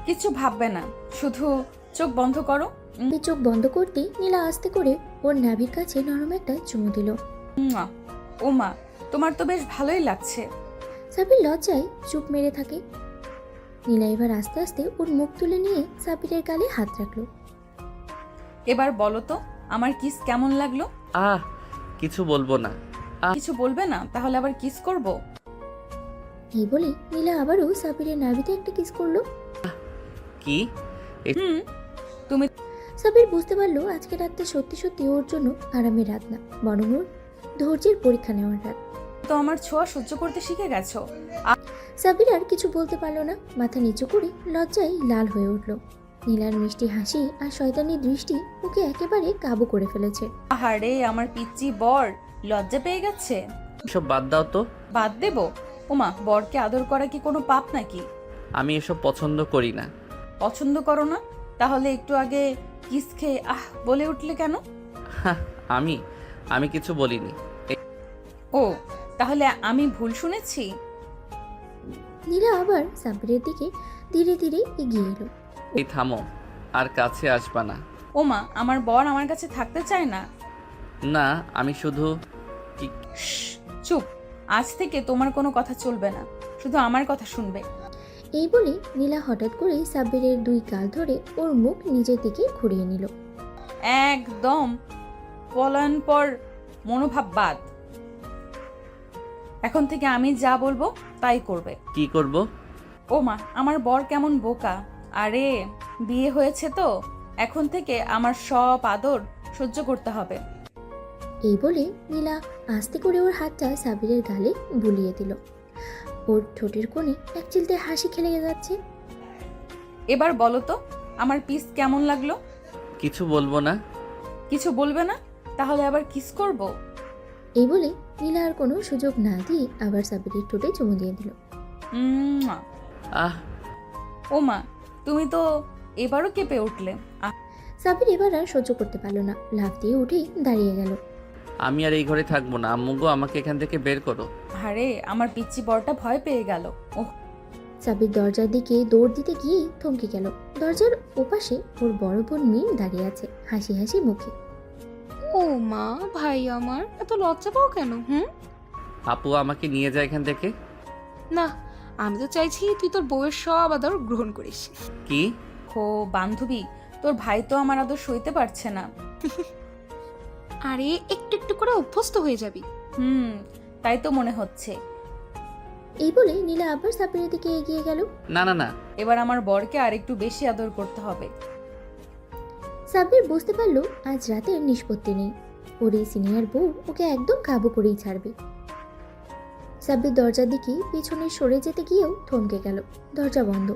কিছু ভাববে না, শুধু চোখ বন্ধ করো। এই চোখ বন্ধ করতেই নীলা আস্তে করে ওর নাভির কাছে নরম একটা চুমু দিল। ওমা, তোমার তো বেশ ভালোই লাগছে। সাব্বির লজ্জায় চুপ মেরে থাকে। নীলা এবার আস্তে আস্তে ওর মুখ তুলে নিয়ে সাব্বিরের গালে হাত রাখলো। এবার বলো তো, আমার কিস কেমন লাগলো? আহ, কিছু বলবো না। কিছু বলবে না? তাহলে আবার কিস করব। এই বলে নীলা আবারও সাব্বিরের নাভিতে একটা কিস করলো। কি? তুমি সাব্বির বুঝতে পারলো আজকে রাতটা সত্যি সত্যি ওর জন্য আরামের রাত না, বরং ওর ধৈর্যের পরীক্ষা নেওয়ার রাত। তো আমার ছোঁয়া সহ্য করতে শিখে গেছো। সাব্বির আর কিছু বলতে পারলো না। মাথা নিচু করে লজ্জায় লাল হয়ে উঠল। নীলার মিষ্টি হাসি আর শয়তানি দৃষ্টি ওকে একেবারে কাবু করে ফেলেছে। আহারে, আমার পিচ্চি বর লজ্জা পেয়ে গেছে। এসব বাদ দাও তো। বাদ দেব? ওমা, বরকে আদর করা কি কোনো পাপ নাকি? আমি এসব পছন্দ করি না। পছন্দ করো না? তাহলে একটু আগে কিস খেয়ে বলে উঠলে কেন? হ্যাঁ, আমি কিছু বলিনি। ও, তাহলে আমি ভুল শুনেছি। নীলা আবার সাব্বিরের দিকে ধীরে ধীরে এগিয়ে এলো। এই থামো, আর কাছে আসবা না। ওমা, আমার বর আমার কাছে থাকতে চায় না। না, আমি শুধু চুপ, আজ থেকে তোমার কোনো কথা চলবে না, শুধু আমার কথা শুনবে। এই বলে নীলা হঠাৎ করে সাব্বিরের দুই গাল ধরে ওর মুখ নিজের দিকে ঘুরিয়ে নিল। একদম পলায়নপর মনোভাব বাদ। এখন থেকে আমি যা বলবো তাই করবে। কি করব? ওমা, আমার বর কেমন বোকা। আরে, বিয়ে হয়েছে তো, এখন থেকে আমার সব আদর সহ্য করতে হবে। এই বলে নীলা আস্তে করে ওর হাতটা সাব্বিরের গালে বুলিয়ে দিল। ওর ঠোঁটের কোণে এক চিলতে হাসি খেলে যাচ্ছে। এবার বলো তো, আমার পিস কেমন লাগলো? কিছু বলবো না। কিছু বলবে না? তাহলে আবার কিস করব। এই বলে নীলা আর কোনো সুযোগ না দিয়ে আবার সাব্বিরের ঠোঁটে চুমু দিয়ে দিল। উম্মুয়া। আহ ও মা, তুমি তো এবারও কেঁপে উঠলে। সাব্বির এবার আর সহ্য করতে পারল না, লাফ দিয়ে উঠেই দাঁড়িয়ে গেল। আমি আর এই ঘরে থাকবো না, আম্মু গো আমাকে এখান থেকে বের করো। আরে আমার পিচ্চি বরটা ভয় পেয়ে গেল। ওহ, সাব্বির দরজার দিকে দৌড় দিতে গিয়েই থমকে গেল। দরজার ওপাশে ওর বড় বোন মিম দাঁড়িয়ে আছে, হাসি হাসি মুখে। ও মা, ভাই আমার এত লজ্জা পাও কেন? আপু আমাকে নিয়ে যায় এখান থেকে। না, আমি তো চাইছি তুই তোর বউয়ের সব আদর গ্রহণ করিস। কি? হো বান্ধবী, তোর ভাই তো আমার আদর সইতে পারছে না। আরে একটু একটু করে অভ্যস্ত হয়ে যাবি। তাই তো মনে হচ্ছে। এই বলে নীলা আবার সাব্বিরের দিকে এগিয়ে গেল। না না না, এবার আমার বরকে আর একটু বেশি আদর করতে হবে। সাব্বির বুঝতে পারলো আজ রাতের নিষ্পত্তি নেই। ওর এই সিনিয়র বউ ওকে একদম কাবু করেই ছাড়বে। সাব্বির দরজার দিকে পিছনে সরে যেতে গিয়েও থমকে গেল। দরজা বন্ধ।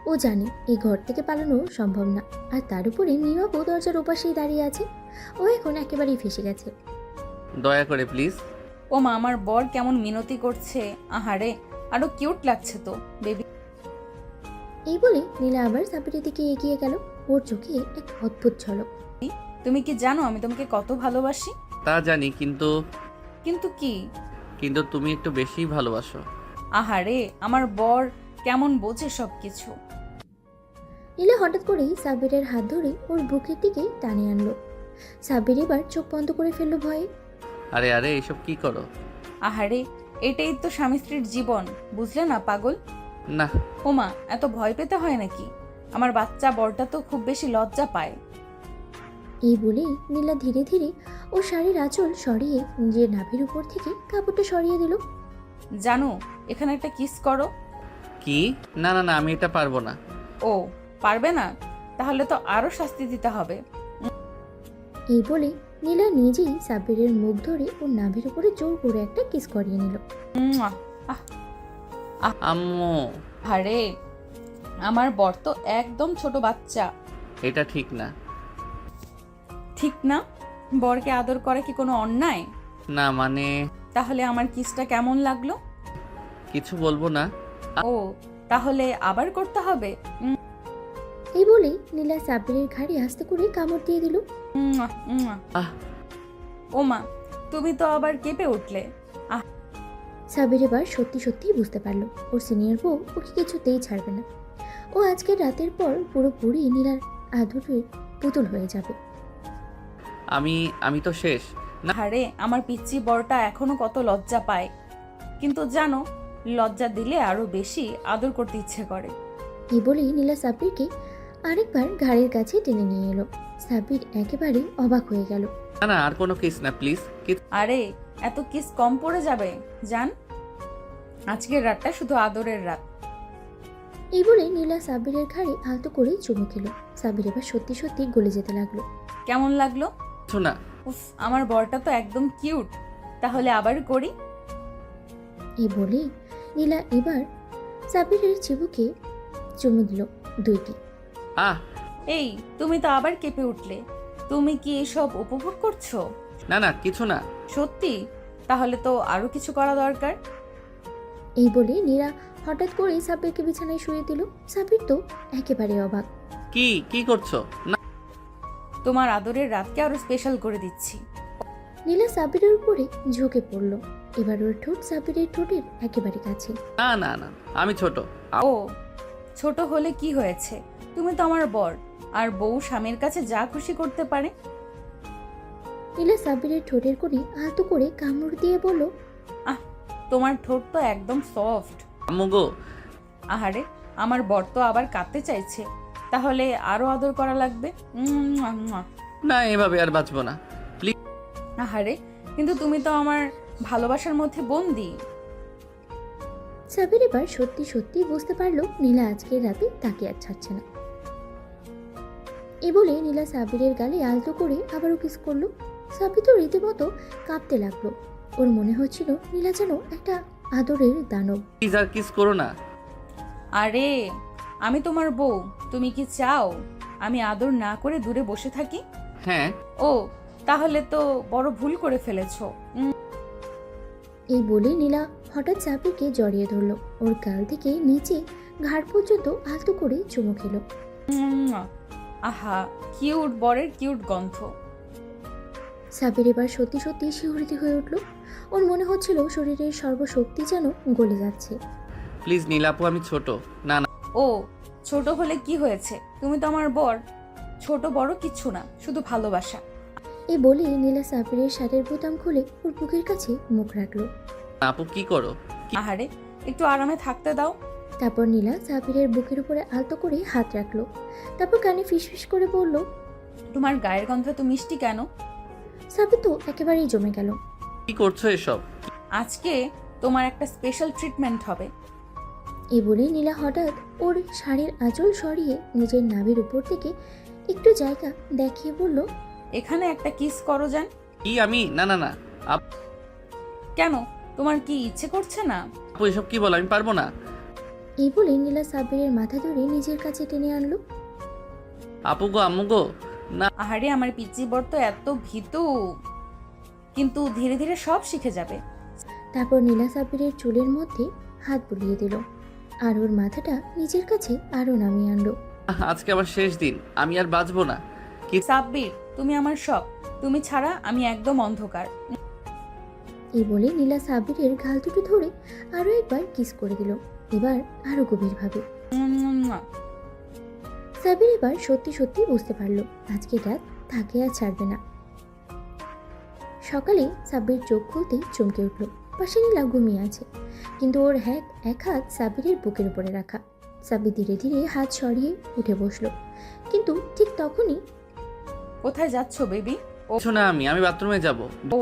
ও জানে এই ঘর থেকে পালানো সম্ভব না, আর তার উপরে মিমাপু দরজার ওপাশেই দাঁড়িয়ে আছে। ও এখন একেবারেই ফেসে গেছে। দয়া করে প্লিজ। ও মা, আমার বর কেমন মিনতি করছে। আহারে, আরো কিউট লাগছে তো বেবি। এই বলে নীলা আবার সাব্বিরের দিকে এগিয়ে গেল। ওর চোখে এক অদ্ভুত ঝলক। তুমি কি জানো আমি তোমাকে কত ভালোবাসি? তা জানি, কিন্তু কিন্তু কি? কিন্তু তুমি একটু বেশি ভালোবাসো। আহারে, আমার বর কেমন বোঝে সবকিছু। নীলা হঠাৎ করেই সাব্বিরের হাত ধরে ওর বুকের দিকে টানে আনলো। সাব্বির এবার চোখ বন্ধ করে ফেললো ভয়ে। আরে আরে এসব কি করো? আহারে, এটাই তো স্বামী স্ত্রীর জীবন, বুঝলে না পাগল? না। ওমা, এত ভয় পেতে হয় নাকি? আমার বাচ্চা বরটা তো খুব বেশি লজ্জা পায়। এই বলেই নীলা ধীরে ধীরে ও শাড়ির আঁচল সরিয়ে নিজের নাভির উপর থেকে কাপড়টা সরিয়ে দিল। জানো, এখানে একটা কিস করো। কি? না না না, আমি এটা পারবো না। ও, পারবে না? তাহলে তো আরো শাস্তি দিতে হবে। এই বলে নীলা নিজেই সাব্বিরের মুখ ধরে ওর নাভির উপরে জোর করে একটা কিস করিয়ে নিল। মুয়া। আম্মু। আরে, আমার বর তো একদম ছোট বাচ্চা। এটা ঠিক না। ঠিক না? বরকে আদর করা কি কোনো অন্যায়? না মানে তাহলে আমার কিসটা কেমন লাগলো? কিছু বলবো না। ও, তাহলে আবার করতে হবে? এই বলেই নীলা সাব্বিরের ঘাড়ে আস্তে করে কামড় দিয়ে দিল। মুয়া, মুয়া। আহ ওমা, তুমি তো আবার কেঁপে উঠলে। সাব্বির এবার সত্যি সত্যিই বুঝতে পারলো ওর সিনিয়র বউ ওকে কিছুতেই ছাড়বে না। ও আজকের রাতের পর পুরোপুরি নীলার আদরের পুতুল হয়ে যাবে। আমি তো শেষ। না আরে, আমার পিচ্চি বরটা এখনো কত লজ্জা পায়, কিন্তু জানো, লজ্জা দিলে আরো বেশি আদর করতে ইচ্ছে করে। এই বলেই নীলা সাব্বিরকে আরেকবার ঘাড়ের কাছে টেনে নিয়ে এলো। সাব্বির একেবারে অবাক হয়ে গেল। না না, আর কোনো কিস না প্লিজ। আরে, এত কিস কম পড়ে যাবে? জান, আজকের রাতটা শুধু আদরের রাত। এই বলে নীলা সাব্বিরের ঘাড়ে আলতো করে চুমু খেলো। সাব্বির এবার সত্যি সত্যি গলে যেতে লাগলো। কেমন লাগলো? কিছু না। উফ, আমার বরটা তো একদম কিউট। তাহলে আবার করি। এই বলেই নীলা এবার সাব্বিরের চিবুকে চুমু দিল দুইটি। আহ এই, তুমি তো আবার কেঁপে উঠলে। তুমি কি এসব উপভোগ করছো? না না, কিছু না। সত্যি? তাহলে তো আরো কিছু করা দরকার। এই বলে নীলা হঠাৎ করে সাব্বিরকে বিছানায় শুয়ে দিল। সাব্বির তো একেবারে অবাক। কি কি করছো? না তোমার আদরের রাতকে আরো স্পেশাল করে দিচ্ছি। নীলা সাব্বিরের উপরে ঝুঁকে পড়ল। এবার ওর ঠোঁট সাব্বিরের ঠোঁটের একেবারে কাছে। না না না, আমি ছোট। ও, ছোট হলে কি হয়েছে? তুমি তো আমার বর, আর বউ স্বামীর কাছে যা খুশি করতে পারে। নীলা সাব্বিরের ঠোঁটের কোণে আলতো করে কামড় দিয়ে বলল, তোমার ঠোঁট তো একদম সফট। আম্মু গো। আহারে, আমার বর তো আবার কাঁদতে চাইছে। তাহলে আরো আদর করা লাগবে। না, এভাবে আর বাঁচবো না। আহারে, কিন্তু তুমি তো আমার ভালোবাসার মধ্যে বন্দি। সাব্বির এবার সত্যি সত্যি বুঝতে পারলো নীলা আজকের রাতে তাকে আর ছাড়ছে না। এ বলে নীলা সাব্বিরের গালে আলতো করে আবারও কিস করলো। সাব্বির তো রীতিমতো কাঁপতে লাগলো। ওর মনে হচ্ছিল নীলা যেন একটা আদরের দানব। প্লিজ আর কিস করো না। আরে, আমি তোমার বউ, তুমি কি চাও আমি আদর না করে দূরে বসে থাকি? হ্যাঁ। ও, তাহলে তো বড় ভুল করে ফেলেছো। এই বলে নীলা হঠাৎ সাব্বিরকে জড়িয়ে ধরল। ওর গাল থেকে নিচে ঘাড় পর্যন্ত আলতো করে চুমু খেলো। আহা, কিউট বরের কিউট গন্ধ। সাব্বির এবার সত্যি সত্যি শিহরিত হয়ে উঠল। ওর মনে হচ্ছিল শরীরের সর্বশক্তি যেন গলে যাচ্ছে। প্লিজ নীলাপু, আমি ছোট। না না, ও ছোট হলে কি হয়েছে, তুমি তো আমার বর। ছোট বড় কিচ্ছু না, শুধু ভালোবাসা। এই বলে নীলা সাব্বিরের শার্টের বোতাম খুলে ওর বুকের কাছে মুখ রাখলো। আপু কি করো? আহারে, একটু আরামে থাকতে দাও। তারপর নীলা সাব্বিরের বুকের উপরে আলতো করে হাত রাখলো। তারপর কানে ফিসফিস করে বলল, তোমার গায়ের গন্ধ তো মিষ্টি কেন? সাব্বির তো একেবারেই জমে গেল। কি করছো এসব? আজকে তোমার একটা স্পেশাল ট্রিটমেন্ট হবে। এই বলে নীলা হঠাৎ ওর শাড়ির আঁচল সরিয়ে নিজের নাভির উপর থেকে একটু জায়গা দেখিয়ে বলল, এখানে একটা কিস করো যান। কি আমি? না না না কেন, তোমার কি ইচ্ছে করছে না? আপু, এসব কি বলো? আমি পারবো না। এই বলে নীলা সাব্বিরের মাথা ধরে নিজের কাছে টেনে আনলো। আপু গো, আম্মু গো, না। আহারে, আমার পিচ্চি বর তো এত ভীতু, কিন্তু ধীরে ধীরে সব শিখে যাবে। তারপর নীলা সাব্বিরের চুলের মধ্যে হাত বুলিয়ে দিল আর ওর মাথাটা নিজের কাছে আরো নামিয়ে আনলো। আজকে আমার শেষ দিন, আমি আর বাঁচবো না। সাব্বির, তুমি আমার সব, তুমি ছাড়া আমি একদম অন্ধকার। এই বলে নীলা সাব্বিরের গাল দুটো ধরে আরো একবার কিস করে দিল, এবার আরো গভীরভাবে। সাব্বির এবার সত্যি সত্যি বুঝতে পারলো আজকের রাত তাকে আর ছাড়বে না। সকালে সাব্বির চোখ খুলতেই চমকে উঠল। পাশে নীলা ঘুমিয়ে আছে, কিন্তু ওর এক হাত সাব্বিরের বুকের উপরে রাখা। সাব্বির ধীরে ধীরে হাত সরিয়ে উঠে বসলো, কিন্তু ঠিক তখনই। কোথায় যাচ্ছ বেবি? কিছু না, আমি বাথরুমে যাব। ও,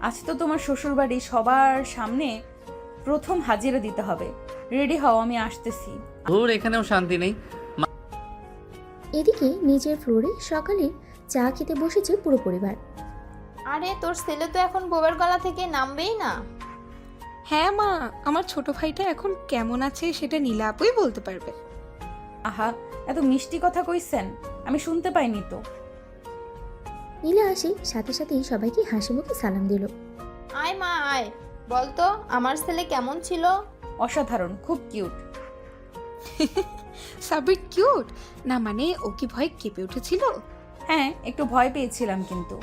আজ তো তোমার শ্বশুর বাড়ি, সবার সামনে প্রথম হাজিরা দিতে হবে। রেডি হও, আমি আসতেছি। ধুর, এখানেও শান্তি নেই। এদিকে নিচের ফ্লোরে সকালে চা খেতে বসেছে পুরো পরিবার। আরে তোর ছেলে তো এখন বউয়ের গলা থেকে নামবেই না। হ্যাঁ মা, আমার ছোট ভাইটা এখন কেমন আছে সেটা নীলা আপুই বলতে পারবে। আহা, এত মিষ্টি কথা কইছেন, আমি শুনতে পাইনি তো। নীলা আসে সাথে সাথেই সবাইকে হাসি মুখে সালাম দিল। আয় মা আয়, বলতো আমার ছেলে কেমন ছিল? অসাধারণ, খুব কিউট। সাবির কিউট না মানে ও কি ভয় কেঁপে উঠেছিল? হ্যাঁ, একটু ভয় পেয়েছিলাম, কিন্তু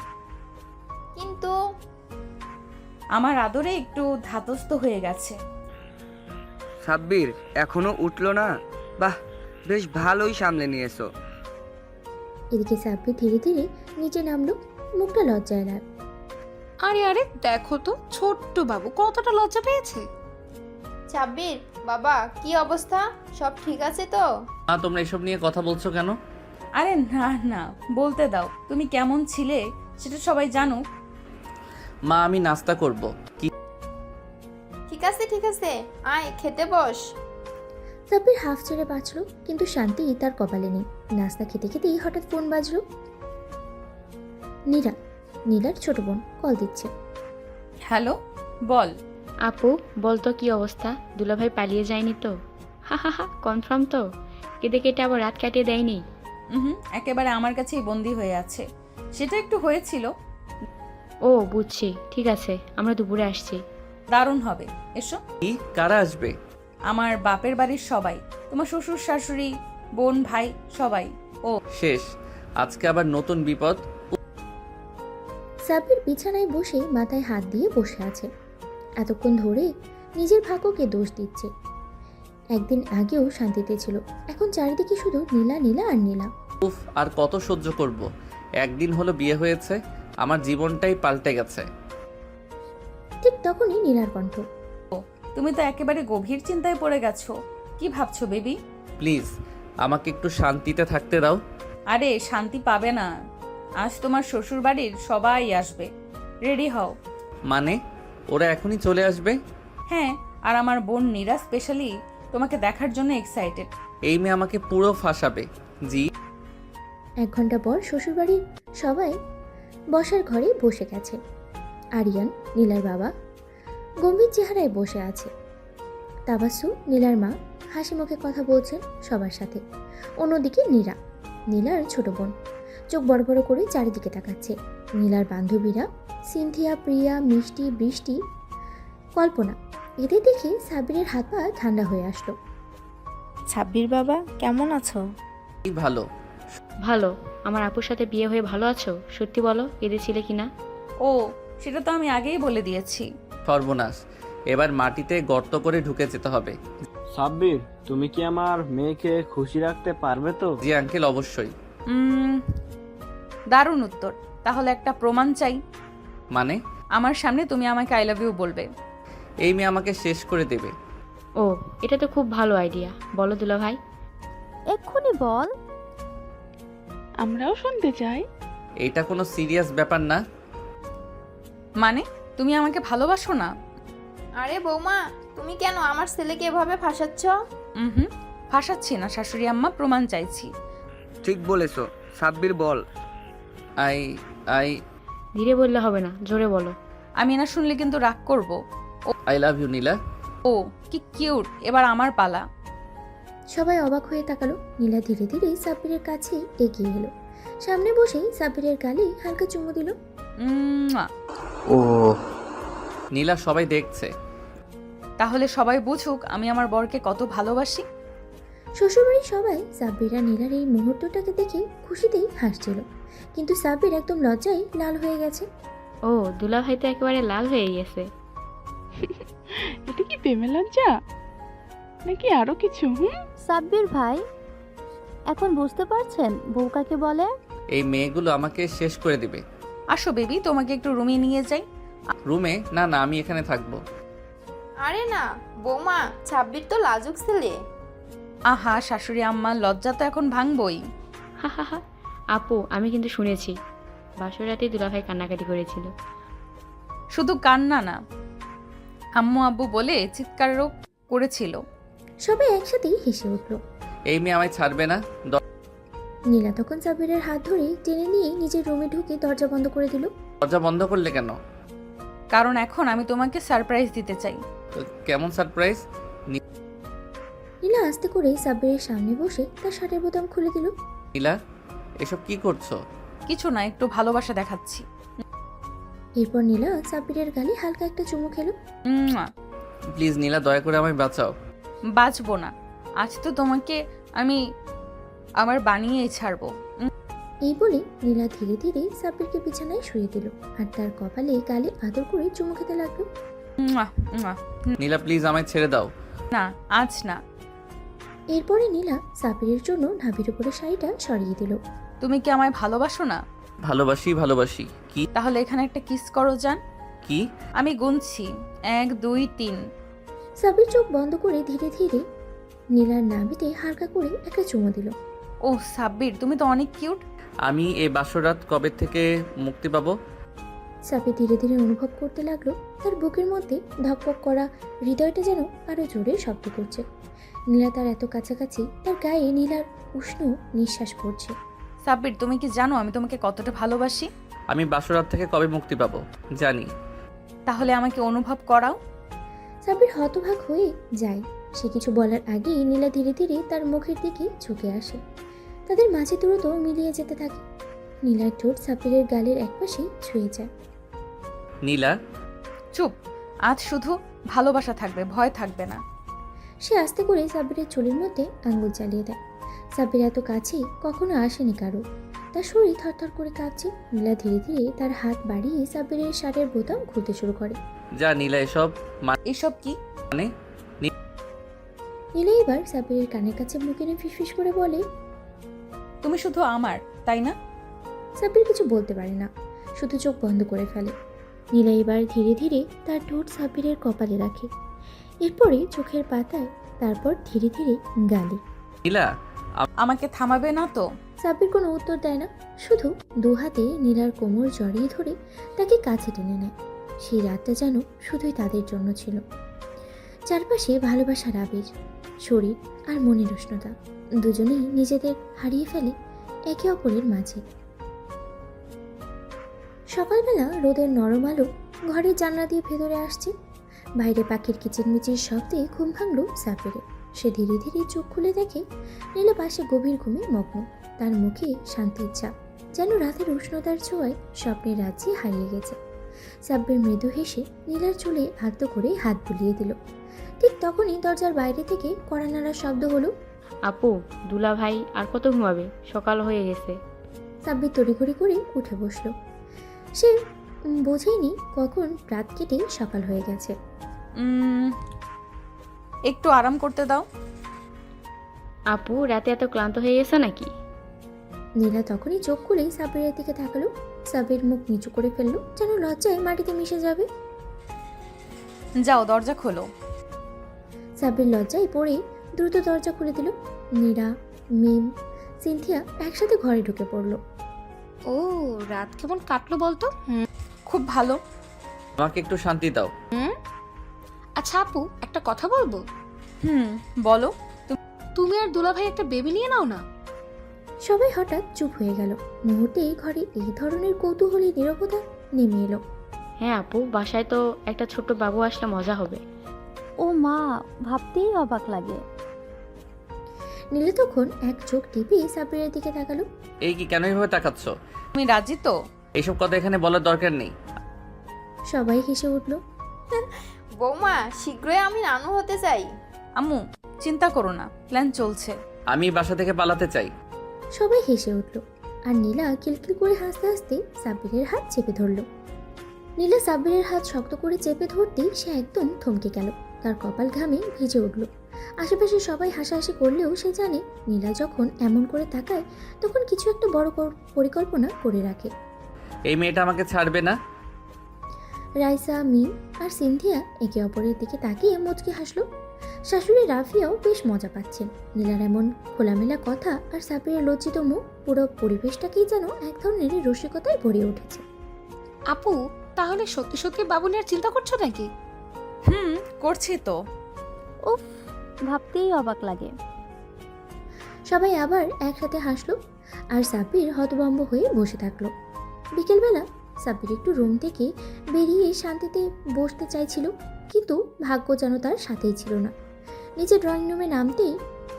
কিন্তু আমার আদরে একটু ধাতস্থ হয়ে গেছে। সাব্বির এখনো উঠলো না? বাহ, বেশ ভালোই সামলে নিয়েছো। এদিকে সাব্বির ধীরে ধীরে নিচে নামলো, মুখটা লজ্জায় লাল। আরে আরে দেখো তো ছোট্ট বাবু কতটা লজ্জা পেয়েছে। সাব্বির বাবা, কি অবস্থা? সব ঠিক আছে তো? মা, তোমরা এসব নিয়ে কথা বলছো কেন? আরে না না, বলতে দাও, তুমি কেমন ছিলে সেটা সবাই জানো। মা, আমি নাস্তা করব। কি? ঠিক আছে, আয় খেতে বস। সাব্বির হাফ ছেড়ে বাঁচলো, কিন্তু শান্তি তার কপালে নেই। নাস্তা খেতে খেতেই হঠাৎ ফোন বাজলো। নীলার ছোট বোন কল দিচ্ছে। হ্যালো, বল। আপু বলতো কি অবস্থা? দুলাভাই পালিয়ে যায়নি তো? হা হা হা, কনফার্ম তো? কেটে কেটে আবার রাত কাটিয়ে দেয়নি? একেবারে আমার কাছেই বন্দি হয়ে আছে। সেটা একটু হয়েছিল। ও বুঝছি, ঠিক আছে, আমরা দুপুরে আসছি। দারুণ হবে, এসো। কি? কারা আসবে? আমার বাপের বাড়ির সবাই, তোমার শ্বশুর শাশুড়ি, বোন ভাই সবাই। ও শেষ, আজকে আবার নতুন বিপদ। সাব্বির বিছানায় বসে মাথায় হাত দিয়ে বসে আছে। এতক্ষণ ধরে নিজের ভাগ্যকে দোষ দিচ্ছে। একদিন আগেও শান্তিতে ছিল, এখন চারিদিকে শুধু নীলা নীলা আর নীলা। উফ, আর কত সহ্য করব? একদিন হলো বিয়ে হয়েছে, আমার জীবনটাই পাল্টে গেছে। ঠিক তখনই নীলার কণ্ঠ। তুমি তো একেবারে গভীর চিন্তায় পড়ে গেছো। কি ভাবছো বেবি? প্লিজ আমাকে একটু শান্তিতে থাকতে দাও। আরে শান্তি পাবে না, আজ তোমার শ্বশুর বাড়ির সবাই আসবে। রেডি হও। মানে ওরা এখনই চলে আসবে? হ্যাঁ, আর আমার বোন নীরা স্পেশালি তোমাকে দেখার জন্য এক্সাইটেড। এই মেয়ে আমাকে পুরো ফাঁসাবে। জি। 1 ঘন্টা পর শ্বশুরবাড়ির সবাই বসার ঘরে বসে গেছে। আরিয়ান, নীলার বাবা, গম্ভীর চেহারায় বসে আছে। তাবাসু, নীলার মা, হাসি মুখে কথা বলছেন সবার সাথে। অন্যদিকে নীলার ছোট বোন, চোখ বড় বড় করে চারিদিকে তাকাচ্ছে। নীলার বান্ধবীরা সিনথিয়া, প্রিয়া, মিষ্টি, বৃষ্টি কল্পনা। এদের দেখে সাব্বিরের হাত পা ঠান্ডা হয়ে আসলো। ছাব্বির বাবা কেমন আছো? এই ভালো। ভালো। আমার আপুর সাথে বিয়ে হয়ে ভালো আছো? সত্যি বলো, কেঁদেছিলে কিনা? ও, সেটা তো আমি আগেই বলে দিয়েছি। সর্বনাশ, এবার মাটিতে গর্ত করে ঢুকে যেতে হবে। সাব্বির, তুমি কি আমার মেয়েকে খুশি রাখতে পারবে তো? জি আঙ্কেল, অবশ্যই। দারুণ উত্তর। তাহলে একটা প্রমাণ চাই। মানে? আমার সামনে তুমি আমাকে আই লাভ ইউ বলবে। এই মেয়ে আমাকে শেষ করে দেবে। ও, এটা তো খুব ভালো আইডিয়া। বলো দুলাভাই। এক্ষুনি বল। আমরাও শুনতে চাই। এইটা কোনো সিরিয়াস ব্যাপার না। মানে তুমি আমাকে ভালোবাসো না? আরে বৌমা, তুমি কেন আমার ছেলেকে এভাবে ফাঁসাচ্ছ? হুম, ফাঁসাচ্ছি না শাশুড়ি আম্মা, প্রমাণ চাইছি। ঠিক বলেছো। সাব্বির বল। আই আই ধীরে বললে হবে না, জোরে বলো। আমি না শুনলে কিন্তু রাগ করব। আই লাভ ইউ নীলা। ও কি কিউট, এবার আমার পালা। সবাই অবাক হয়ে তাকালো। নীলা ধীরে ধীরে সাব্বিরের কাছে এগিয়ে এলো। সামনে বসেই সাব্বিরের গালে হালকা চুমু দিল। মুয়া। ও নীলা, সবাই দেখছে। তাহলে সবাই বুঝুক আমি আমার বরকে কত ভালোবাসি। শ্বশুরবাড়ির সবাই সাব্বির আর নীলার এই মুহূর্তটাকে দেখে খুশিতেই হাসছিল, কিন্তু সাব্বির একদম লজ্জায় লাল হয়ে গেছে। ও, দুলাভাই তো একেবারে লাল হয়ে গেছে। এটা কি প্রেমে লজ্জা নাকি আরো কিছু? সাব্বির ভাই, এখন বুঝতে পারছেন বউ কাকে বলে? এই মেয়েগুলো আমাকে শেষ করে দিবে। আসো বেবি, তোমাকে একটু রুমে নিয়ে যাই। রুমে? না না, আমি এখানে থাকবো। আরে না বৌমা, ছাব্বির তো লাজুক ছেলে। আহা শাশুড়ি আম্মা, লজ্জা তো এখন ভাঙবই। হা হা হা। আপু, আমি কিন্তু শুনেছি বাসর রাতে দুলাভাই কান্নাকাটি করেছিল। শুধু কান্না না, আম্মু আব্বু বলে চিৎকারও করেছিল। সবাই একসাথেই হেসে উঠল। এই মেয়ে আমায় ছাড়বে না। নীলা তখন সাব্বিরের হাত ধরে টেনে নিয়ে নিজের রুমে ঢুকে দরজা বন্ধ করে দিল। দরজা বন্ধ করলে কেন? কারণ এখন আমি তোমাকে সারপ্রাইজ দিতে চাই। তো কেমন সারপ্রাইজ? নীলা আস্তে করে সাব্বিরের সামনে বসে তার শার্টের বোতাম খুলে দিল। নীলা, এসব কি করছো? কিছু না, একটু ভালোবাসা দেখাচ্ছি। এরপর নীলা সাব্বিরের গালে হালকা একটা চুমু খেলো। মুয়া। প্লিজ নীলা, দয়া করে আমায় বাঁচাও। বাঁচবো না, আজ তো তোমাকে আমি আমার বানিয়েই ছাড়বো। এই বলে নীলা ধীরে ধীরে সাব্বিরকে বিছানায় শুয়ে দিল আর তার কপালে গালে আদর করে চুমু খেতে লাগলো। মুয়া, মুয়া। নীলা প্লিজ আমায় ছেড়ে দাও। না, আজ না। এরপরে নীলা সাব্বিরের জন্য নাভির উপরে শাড়িটা সরিয়ে দিল। তুমি কি আমায় ভালোবাসো না? ভালোবাসি ভালোবাসি। কি? তাহলে এখানে একটা কিস করো যান। কি? আমি গুনছি, 1 2 3। সাব্বির চোখ বন্ধ করে ধীরে ধীরে নীলার নাভিতে হালকা করে একটা চুমু দিল। ও সাব্বির, তুমি তো অনেক কিউট। আমি এই বাসরাত কবে থেকে মুক্তি পাবো? সাব্বির ধীরে ধীরে অনুভব করতে লাগলো তার বুকের মধ্যে ধকপক করা হৃদয়টা যেন আরো জোরে শব্দ করছে। নীলা তার এত কাছাকাছি, তার গায়ে নীলার উষ্ণ নিঃশ্বাস পড়ছে। সাব্বির, তুমি কি জানো আমি তোমাকে কতটা ভালোবাসি? আমি বাসরাত থেকে কবে মুক্তি পাবো? জানি। তাহলে আমাকে অনুভব করাও। সাব্বির হতবাক হয়ে যায়। সে কিছু বলার আগেই নীলা ধীরে ধীরে তার মুখের দিকে ঝুঁকে আসে। তাদের মাঝে দ্রুত মিলিয়ে যেতে থাকে। নীলার ঠোঁট সাব্বিরের গালের একপাশে ছুঁয়ে যায়। নীলা। চুপ, আজ শুধু ভালোবাসা থাকবে, ভয় থাকবে না। সে আস্তে করে সাব্বিরের চুলের মধ্যে আঙ্গুল চালিয়ে দেয়। সাব্বির এত কাছে কখনো আসেনি কারো। তার শরীর থরথর করে কাঁপছে। নীলা ধীরে ধীরে তার হাত বাড়িয়ে সাব্বিরের শার্টের বোতাম খুলতে শুরু করে। যা নীলা, এসব এসব কি? মানে? নীলা এবার সাব্বিরের কানের কাছে মুখ এনে ফিসফিস করে বলে, তুমি শুধু আমার, তাই না? সাব্বির কিছু বলতে পারে না, শুধু চোখ বন্ধ করে ফেলে। নীলা এবার ধীরে ধীরে তার ঠোঁট সাব্বিরের কপালে রাখে, এরপরে চোখের পাতায়, তারপর ধীরে ধীরে গালে। নীলা, আমাকে থামাবে না তো? সাব্বির কোনো উত্তর দেয় না, শুধু দু হাতে নীলার কোমর জড়িয়ে ধরে তাকে কাছে টেনে নেয়। সেই রাতটা যেন শুধুই তাদের জন্য ছিল। চারপাশে ভালোবাসার আবির, শরীর আর মনের উষ্ণতা, দুজনেই নিজেদের হারিয়ে ফেলে একে অপরের মাঝে। সকালবেলা রোদের নরম আলো ঘরের জানলা দিয়ে ভেতরে আসছে। বাইরে পাখির কিচিরমিচির শব্দে ঘুম ভাঙল সাব্বিরের। সে ধীরে ধীরে চোখ খুলে দেখে নীলা পাশে গভীর ঘুমে মগ্ন। তার মুখে শান্তির ছাপ, যেন রাতের উষ্ণতার ছোঁয়ায় স্বপ্নের রাজ্যে হারিয়ে গেছে। সাব্বির মৃদু হেসে নীলার চুলে আলতো করে হাত বুলিয়ে দিল। ঠিক তখনই দরজার বাইরে থেকে কড়া নাড়ার শব্দ হলো। আপু, দুলা ভাই আর কত ঘুমাবে? সকাল হয়ে গেছে। সাব্বির তড়িঘড়ি করে উঠে বসলো। সে বোঝেনি কখন রাত কেটে সকাল হয়ে গেছে। একটু আরাম করতে দাও। আপু, রাতে এত ক্লান্ত হয়ে গেছে নাকি? নীলা তখনই চোখ খুলেই সাব্বিরের দিকে তাকালো। সাব্বির মুখ নিচু করে ফেললো, যেন লজ্জায় মাটিতে মিশে যাবে। যাও, দরজা খোলো। সাব্বির লজ্জায় পড়ে দ্রুত দরজা খুলে দিল। নীরা, মিম, সিনথিয়া একসাথে ঘরে ঢুকে পড়লো। ও, রাত কেমন কাটলো বলতো? খুব ভালো। আমাকে একটু শান্তি দাও। আচ্ছা আপু, একটা কথা বলবো? বলো। তুমি আর দুলাভাই একটা বেবি নিয়ে নাও না। সবাই হঠাৎ চুপ হয়ে গেল। মুহূর্তেই ঘরে এই ধরনের কৌতূহলী নীরবতা নেমে এলো। হ্যাঁ আপু, বাসায় তো একটা ছোট্ট বাবু আসলে মজা হবে। ও মা, ভাবতেই অবাক লাগে। নীলা তখন এক চোখ টিপে সাব্বিরের দিকে তাকালো। এই কি, কেন এভাবে তাকাচ্ছ? তুমি রাজি তো? এইসব কথা এখানে বলার দরকার নেই। সবাই হেসে উঠল। বৌমা, শীঘ্রই আমি নানু হতে চাই। আম্মু, চিন্তা করো না, প্ল্যান চলছে। আমি বাসা থেকে পালাতে চাই। সবাই হেসে উঠল। আর নীলা কিলকিল করে হাসতে হাসতে সাব্বিরের হাত চেপে ধরল। নীলা সাব্বিরের হাত শক্ত করে চেপে ধরতেই সে একদম থমকে গেল। তার কপাল ঘামে ভিজে উঠল। আশেপাশে সবাই হাসাহাসি করলেও সে জানে নীলা যখন এমন করে তাকায় তখন কিছু একটা বড় পরিকল্পনা করে রাখে। এই মেয়েটা আমাকে ছাড়বে না। রাইসা, মিম আর সিনথিয়া একে অপরের দিকে তাকিয়ে মুচকি হাসলো। শাশুড়ি রাফিয়াও বেশ মজা পাচ্ছেন। নীলার এমন খোলামেলা কথা আর সাব্বিরের লজ্জিত মুখ পুরো পরিবেশটাকেই যেন এক ধরনের রসিকতায় ভরে উঠেছে। আপু, তাহলে সত্যি সত্যি বাবু নিয়ে চিন্তা করছো নাকি? করছি তো। উফ, ভাবতেই অবাক লাগে। সবাই আবার একসাথে হাসলো আর সাব্বির হতভম্ব হয়ে বসে থাকলো। বিকেলবেলা সাব্বির একটু রুম থেকে বেরিয়ে শান্তিতে বসতে চাইছিল, কিন্তু ভাগ্য যেন তার সাথেই ছিল না। নিচে ড্রয়িং রুমে নামতেই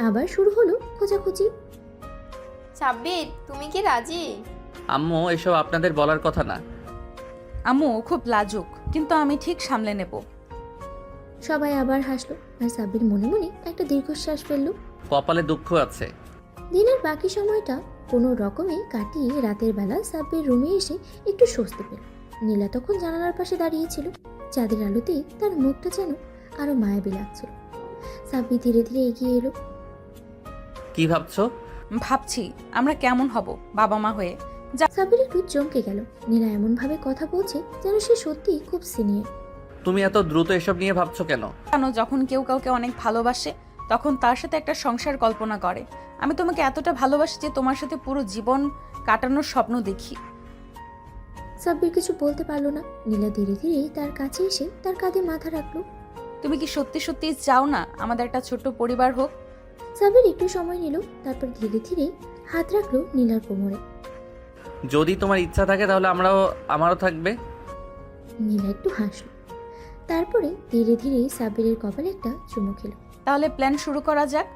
আবার শুরু হলো খোঁজাখুঁজি। সাব্বির, তুমি কি রাজি? আম্মু, এসব আপনাদের বলার কথা না। আম্মু খুব লাজুক, কিন্তু আমি ঠিক সামলে নেব। সবাই আবার হাসলো আর সাব্বির মনে মনে একটা দীর্ঘশ্বাস ফেললো। কপালে দুঃখ আছে। দিনের বাকি সময়টা কোনো রকমে কাটিয়ে রাতের বেলা সাব্বির রুমে এসে একটু স্বস্তি পেল। নীলা তখন জানালার পাশে দাঁড়িয়েছিল। চাঁদের আলোতে তার মুখটা যেন আরো মায়াবী লাগছিল। সাব্বির ধীরে ধীরে এগিয়ে এলো। কি ভাবছো? ভাবছি আমরা কেমন হব বাবা মা হয়ে। সাব্বির একটু চমকে গেল। নীলা এমন ভাবে কথা বলছে যেন সে সত্যিই খুব সিনিয়র। তুমি এত দ্রুত এসব নিয়ে ভাবছো কেন? কেন, যখন কেউ কাউকে অনেক ভালোবাসে তখন তার সাথে একটা সংসার কল্পনা করে। আমি তোমাকে এতটা ভালোবাসি যে তোমার সাথে পুরো জীবন কাটানোর স্বপ্ন দেখি। সাব্বির কিছু বলতে পারলো না। নীলা ধীরে ধীরে তার কাছে এসে তার কাঁধে মাথা রাখলো। তুমি কি সত্যি সত্যি চাও না আমাদের একটা ছোট্ট পরিবার হোক? সাব্বির একটু সময় নিল, তারপর ধীরে ধীরে হাত রাখলো নীলার কোমরে। যদি তোমার ইচ্ছা থাকে তাহলে আমারও থাকবে। নীলা একটু হাসলো, তারপরে ধীরে ধীরে সাব্বিরের কপালে একটা চুমু খেলো। তাহলে প্ল্যান শুরু করা যাক।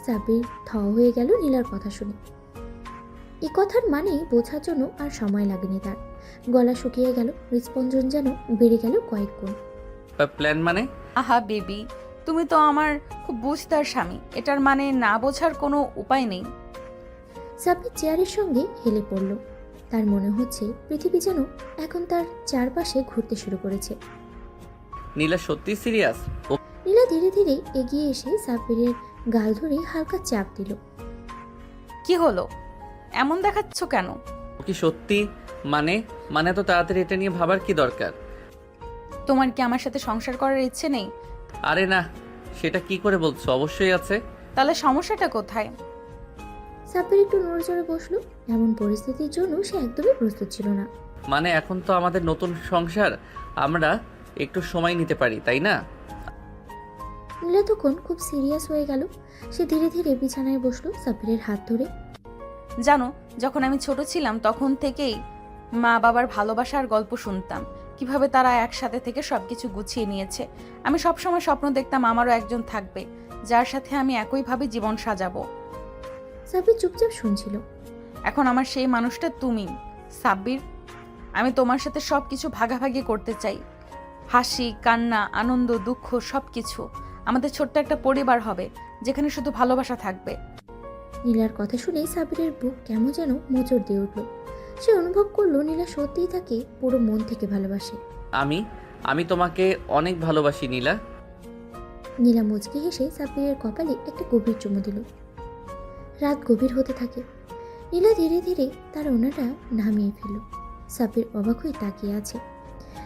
সাব্বির থ হয়ে গেল নীলার কথা শুনে। এই কথার মানে বোঝার জন্য আর সময় লাগেনি তার। গলা শুকিয়ে গেল, হৃদস্পন্দন যেন বেড়ে গেল কয়েক গুণ। প্ল্যান মানে? আহা বেবি, তুমি তো আমার খুব বুঝদার স্বামী, এটার মানে না বোঝার কোনো উপায় নেই। সাব্বির চেয়ারের সঙ্গে হেলে পড়ল। তার মনে হচ্ছে পৃথিবী যেন এখন তার চারপাশে ঘুরতে শুরু করেছে। নীলা সত্যি সিরিয়াস? নীলা ধীরে ধীরে এগিয়ে এসে সাব্বিরের গাল ধরে হালকা চাপ দিল। কি হলো, এমন দেখাচ্ছ কেন? কি সত্যি? মানে তো তাড়াতাড়ি এটা নিয়ে ভাবার কি দরকার? তোমার কি আমার সাথে সংসার করার ইচ্ছে নেই? আরে না, সেটা কি করে বলছো? অবশ্যই আছে। তাহলে সমস্যাটা কোথায়? সাব্বির একটু নড়েচড়ে বসলো। এমন পরিস্থিতির জন্য সে একদমই প্রস্তুত ছিল না। মানে এখন তো আমাদের নতুন সংসার, আমরা একটু সময় নিতে পারি, তাই না? নীলা তখন খুব সিরিয়াস হয়ে গেল। সে ধীরে ধীরে বিছানায় বসলো সাব্বিরের হাত ধরে। জানো, যখন আমি ছোট ছিলাম তখন থেকেই মা বাবার ভালোবাসার গল্প শুনতাম, কিভাবে তারা একসাথে থেকে সবকিছু গুছিয়ে নিয়েছে। আমি সবসময় স্বপ্ন দেখতাম আমারও একজন থাকবে, যার সাথে আমি একইভাবে জীবন সাজাবো। সাব্বির চুপচাপ শুনছিল। এখন আমার সেই মানুষটা তুমি, সাব্বির। আমি তোমার সাথে সব কিছু ভাগাভাগি করতে চাই। হাসি, কান্না, আনন্দ, দুঃখ সব কিছু। আমাদের ছোট্ট একটা পরিবার হবে যেখানে শুধু ভালোবাসা থাকবে। নীলার কথা শুনে সাবিরের বুক কেমন যেন মোচড় দিয়ে উঠল। সে অনুভব করলো নীলা সত্যিই তাকে পুরো মন থেকে ভালোবাসে। আমি তোমাকে অনেক ভালোবাসি নীলা। নীলা মুচকি হেসে সাবিরের কপালে একটা গভীর চুমু দিল। রাত গভীর হতে থাকে। নীলা ধীরে ধীরে তার ওনাটা নামিয়ে ফেলল। সাবির অবাক হয়ে তাকিয়ে আছে।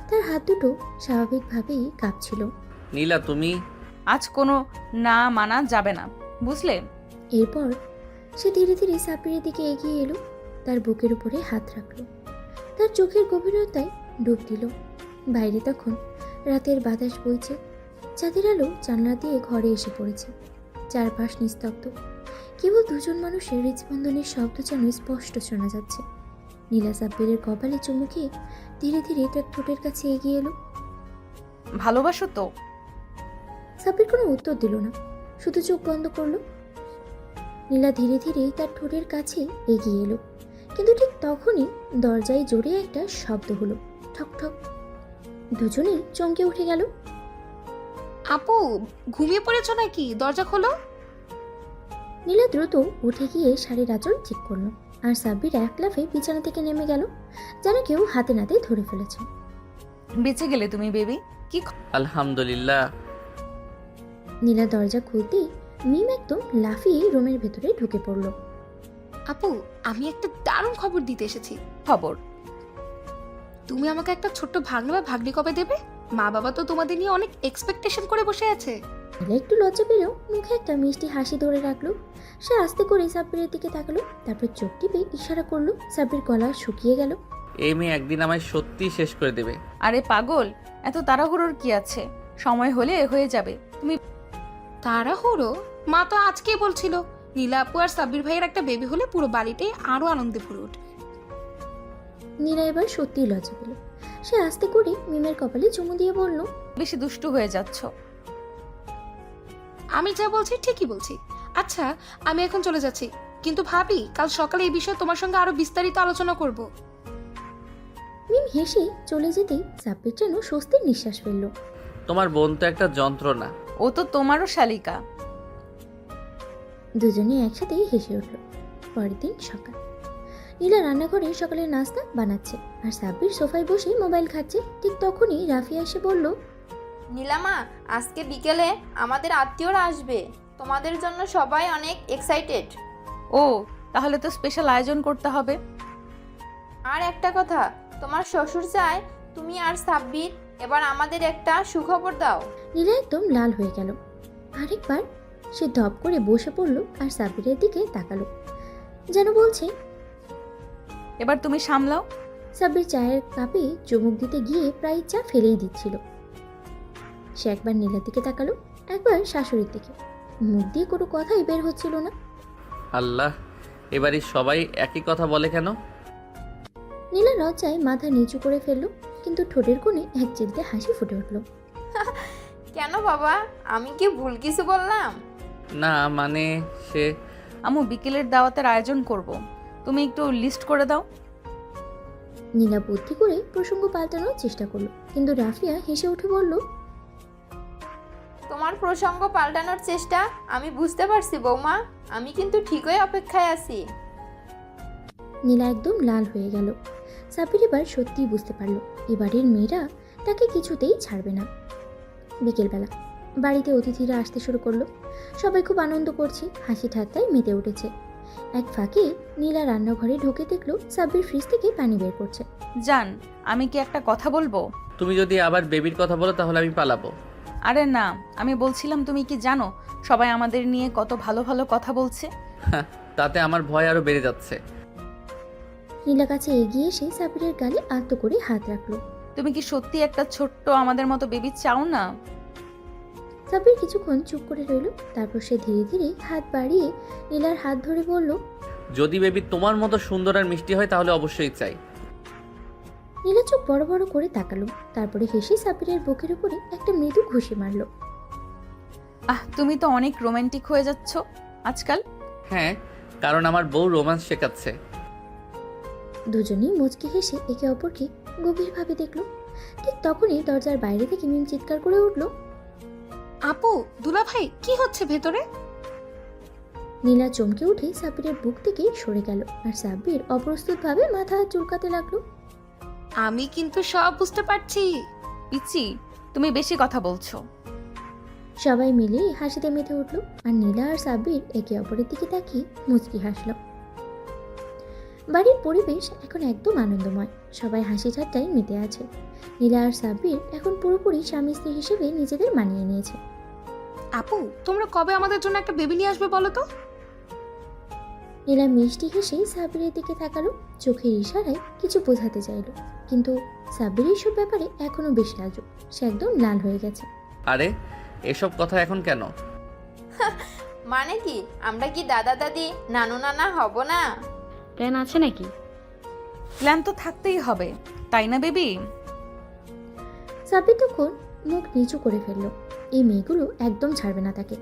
তার হাত দুটো স্বাভাবিকভাবেই কাঁপছিল। নীলা তুমি আজ কোনো না মানা যাবে না, বুঝলে? এরপর সে ধীরে ধীরে সাবিরের দিকে এগিয়ে এলো, তার বুকের উপরে হাত রাখলো, তার চোখের গভীরতায় ডুব দিল। বাইরে তখন রাতের বাতাস বইছে, চাঁদের আলো জানলা দিয়ে ঘরে এসে পড়েছে। চারপাশ নিস্তব্ধ, কেবল দুজন মানুষের হৃদস্পন্দনের শব্দ যেন স্পষ্ট শোনা যাচ্ছে। নীলা সাব্বিরের কপালে চুমু খেয়ে ধীরে ধীরে তার ঠোঁটের কাছে এগিয়ে এলো। ভালোবাসো তো? সাব্বির কোনো উত্তর দিল না, শুধু চোখ বন্ধ করলো। নীলা ধীরে ধীরে তার ঠোঁটের কাছে এগিয়ে এলো, কিন্তু ঠিক তখনই দরজায় জোরে একটা শব্দ হলো, ঠক ঠক। দুজনেই চমকে উঠে গেল। আপু, ঘুমিয়ে পড়েছো নাকি? দরজা খোলো। নীলা দ্রুত উঠে গিয়ে শাড়ির আঁচল ঠিক করলো, আর সাব্বির এক লাফে বিছানা থেকে নেমে গেল, যেন কেউ হাতে নাতে ধরে ফেলেছে। বেঁচে গেলে তুমি বেবি। কি আলহামদুলিল্লাহ। নীলা দরজা খুলতেই মিম একদম লাফিয়ে রুমের ভেতরে ঢুকে পড়ল। আপু, আমি একটা দারুণ খবর দিতে এসেছি। খবর? তুমি আমাকে একটা ছোট্ট ভাগ্নে বা ভাগ্নি কবে দেবে? মা বাবা তো তোমাদের নিয়ে অনেক এক্সপেকটেশন করে বসে আছে। নীলা একটু লজ্জা পেলেও মুখে একটা মিষ্টি হাসি ধরে রাখলো। সে আস্তে করে সাব্বিরের দিকে তাকালো, তারপর চোখ টিপে ইশারা করলো। সাব্বির গলা শুকিয়ে গেল। এই মেয়ে একদিন আমায় সত্যি শেষ করে দেবে। আরে পাগল, এত তাড়াহুড়োর কি আছে? সময় হলে হয়ে যাবে। তুমি তাড়াহুড়ো? মা তো আজকেই বলছিল নীলা আপু আর সাব্বির ভাইয়ের একটা বেবি হলে পুরো বাড়িটাই আরো আনন্দে ভরে উঠবে। নীলা এবার সত্যিই লজ্জা পেল। সে আস্তে করে মিমের কপালে চুমু দিয়ে বলল, বেশি দুষ্টু হয়ে যাচ্ছ। আমি যা বলছি ঠিকই বলছি। আচ্ছা, আমি এখন চলে যাচ্ছি, কিন্তু ভাবি কাল সকালে এই বিষয়ে তোমার সঙ্গে আরো বিস্তারিত আলোচনা করব। মিম হেসে চলে যেতেই সাব্বির যেন স্বস্তির নিঃশ্বাস ফেলল। তোমার বোন তো একটা যন্ত্রণা। ও তো তোমারও শালিকা। দুজনে একসাথেই হেসে উঠল। পরের দিন সকাল। নীলা রান্নাঘরে সকালের নাস্তা বানাচ্ছে, আর সাব্বির সোফায় বসে মোবাইল খাচ্ছে। ঠিক তখনই রাফিয়া এসে বলল, নীলামা, আজকে বিকেলে আমাদের আত্মীয়রা আসবে। তোমাদের জন্য সবাই অনেক এক্সাইটেড। ও, তাহলে তো স্পেশাল আয়োজন করতে হবে। আর একটা কথা, তোমার শ্বশুর চায় তুমি আর সাব্বির এবার আমাদের একটা সুখবর দাও। নীলা একদম লাল হয়ে গেল। আরেকবার সে ধপ করে বসে পড়ল আর সাব্বিরের দিকে তাকালো, যেন বলছে, এবার তুমি সামলাও। সাব্বির চায়ের কাপে চুমুক দিতে গিয়ে প্রায় চা ফেলেই দিচ্ছিল। সে একবার নীলার দিকে তাকালো, একবার শাশুড়ির দিকে। মুখ দিয়ে কোনো কথাই বের হচ্ছিল না। আল্লাহ, এবারই সবাই একই কথা বলে কেন? নীলা লজ্জায় মাথা নিচু করে ফেলল, কিন্তু ঠোঁটের কোণে এক চিলতে হাসি ফুটে উঠল। কেন বাবা, আমি কি ভুল কিছু বললাম? না মানে সে আম্মু বিকেলের দাওয়াতের আয়োজন করব, তুমি একটু লিস্ট করে দাও। নীলা বুদ্ধি করে প্রসঙ্গ পাল্টানোর চেষ্টা করলো, কিন্তু রাফিয়া হেসে উঠে বলল, তোমার প্রসঙ্গ পাল্টানোর চেষ্টা আমি বুঝতে পারছি বৌমা, আমি কিন্তু ঠিকই অপেক্ষায় আছি। নীলা একদম লাল হয়ে গেল। সাব্বির এবার সত্যিই বুঝতে পারলো এবারের মেয়েরা তাকে কিছুতেই ছাড়বে না। বিকেলবেলা বাড়িতে অতিথিরা আসতে শুরু করলো। সবাই খুব আনন্দ করছে, হাসি ঠাট্টায় মেতে উঠেছে। এক ফাঁকে নীলা রান্নাঘরে ঢুকে দেখলো সাব্বির ফ্রিজ থেকে পানি বের করছে। জান, আমি কি একটা কথা বলবো? তুমি যদি আবার বেবির কথা বলো তাহলে আমি পালাবো। আরে না, আমি বলছিলাম তুমি কি জানো সবাই আমাদের নিয়ে কত ভালো ভালো কথা বলছে। তাতে আমার ভয় আরো বেড়ে যাচ্ছে। নীলা কাছে এগিয়ে এসে সাব্বিরের গালে আলতো করে হাত রাখলো। তুমি কি সত্যি একটা ছোট্ট আমাদের মতো বেবি চাও না? সাব্বির কিছুক্ষণ চুপ করে রইল, তারপর সে ধীরে ধীরে হাত বাড়িয়ে নীলার হাত ধরে বলল, যদি বেবি তোমার মতো সুন্দর আর মিষ্টি হয় তাহলে অবশ্যই চাই। নীলা চোখ বড় বড় করে তাকালো, তারপরে হেসে সাব্বিরের বুকের উপরে একটা মৃদু ঘুষি মারল। তুমি তো অনেক রোমান্টিক হয়ে যাচ্ছ আজকাল। হ্যাঁ, কারণ আমার বউ রোম্যান্স শেখাচ্ছে। দুজনেই মুচকি হেসে একে অপরকে গভীরভাবে দেখলো। ঠিক তখনই দরজার বাইরে থেকে মিম চিৎকার করে উঠল, আপু, দুলাভাই, কি হচ্ছে ভেতরে? নীলা চমকে উঠে সাব্বিরের বুক থেকে সরে গেল আর সাব্বির অপ্রস্তুতভাবে মাথা চুলকাতে লাগলো। আমি কিন্তু সব বুঝতে পারছি। পিচ্ছি, তুমি বেশি কথা বলছো। সবাই মিলে হাসিতে মেতে উঠল আর নীলা আর সাব্বির একে অপরের দিকে তাকিয়ে মুচকি হাসল। বাড়ির পরিবেশ এখন একদম আনন্দময়, সবাই হাসি ঠাট্টায় মেতে আছে। নীলা আর সাব্বির এখন পুরোপুরি স্বামী স্ত্রী হিসেবে নিজেদের মানিয়ে নিয়েছে। আপু, তোমরা কবে আমাদের জন্য একটা বেবি নিয়ে আসবে বলো তো? নীলা মিষ্টি হেসে সাব্বিরের দিকে তাকালো, চোখের ইশারায় কিছু বোঝাতে চাইল, কিন্তু সাব্বির এইসব ব্যাপারে এখনো বেশ লাজুক। সে একদম লাল হয়ে গেছে। আরে এসব কথা এখন কেন? মানে কি, আমরা কি দাদা দাদি নানু নানা হব না? প্ল্যান আছে নাকি? প্ল্যান তো থাকতেই হবে, তাই না বেবি? সাব্বির তখন মুখ নিচু করে ফেলল। এই মেয়েগুলো একদম ছাড়বে না তাকে।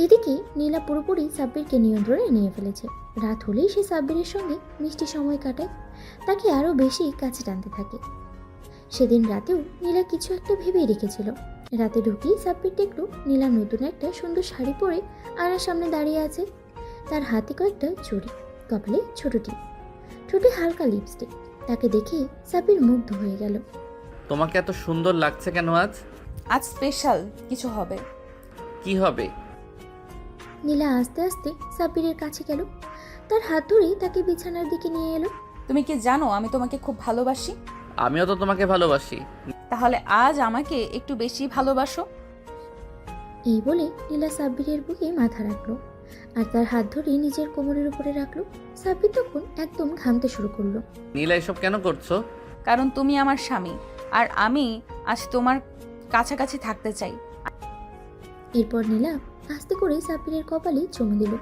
এদিকে নীলা পুরোপুরি সাব্বিরকে নিয়ন্ত্রণে নিয়ে ফেলেছে। রাত হলেই সে সাব্বিরের সঙ্গে মিষ্টি সময় কাটায়, তাকে আরও বেশি কাছে টানতে থাকে। সেদিন রাতেও নীলা কিছু একটা ভেবেই রেখেছিল। রাতে ঢুকেই সাব্বির দেখলো নীলা নতুন একটা সুন্দর শাড়ি পরে আয়নার সামনে দাঁড়িয়ে আছে। তার হাতে কয়েকটা চুড়ি, কপালে ছোট টিপ, ঠোঁটে হালকা লিপস্টিক। তাকে দেখে সাব্বির মুগ্ধ হয়ে গেল। তোমাকে এত সুন্দর লাগছে কেন আজ? আজ স্পেশাল কিছু হবে। কি হবে? নীলা আস্তে আস্তে সাব্বিরের কাছে গেল, তার হাত ধরেই তাকে বিছানার দিকে নিয়ে এলো। তুমি কি জানো আমি তোমাকে খুব ভালোবাসি? আমিও তো তোমাকে ভালোবাসি। তাহলে আজ আমাকে একটু বেশি ভালোবাসো। এই বলে নীলা সাব্বিরের বুকে মাথা রাখলো আর তার হাত ধরে নিজের কোমরের উপরে রাখলো। সাব্বির তখন একদম ঘামতে শুরু করলো। নীলা এসব কেন করছো? কারণ তুমি আমার স্বামী আর আমি আজ তোমার কাছাকাছি থাকতে চাই। এরপর নীলা আস্তে করে সাব্বিরের কপালে চুমু দিল,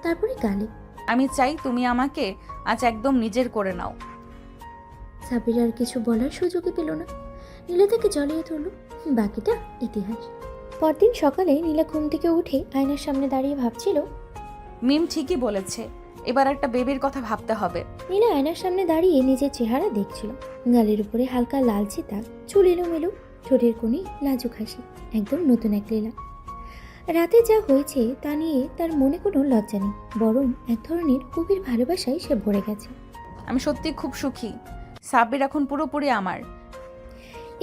তারপরে গালে। আমি চাই তুমি আমাকে আজ একদম নিজের করে নাও। সাব্বির আর কিছু বলার সুযোগই পেল না। নীলা তাকে জড়িয়ে ধরল। বাকিটা ইতিহাস। পরদিন সকালে নীলা ঘুম থেকে উঠে আয়নার সামনে দাঁড়িয়ে ভাবছিল, মিম ঠিকই বলেছে, এবার একটা বেবির কথা ভাবতে হবে। নীলা আয়নার সামনে দাঁড়িয়ে নিজের চেহারা দেখছিল। গালের উপরে হালকা লালচে দাগ, চুল এলোমেলো, ঠোঁটের কোণে লাজুক হাসি, একদম নতুন এক লীলা। রাতে যা হয়েছে তা নিয়ে তার মনে কোনো লজ্জা নেই, বরং এক ধরনের গভীর ভালোবাসায় সে ভরে গেছে। আমি সত্যি খুব সুখী। সাব্বির এখন পুরোপুরি আমার।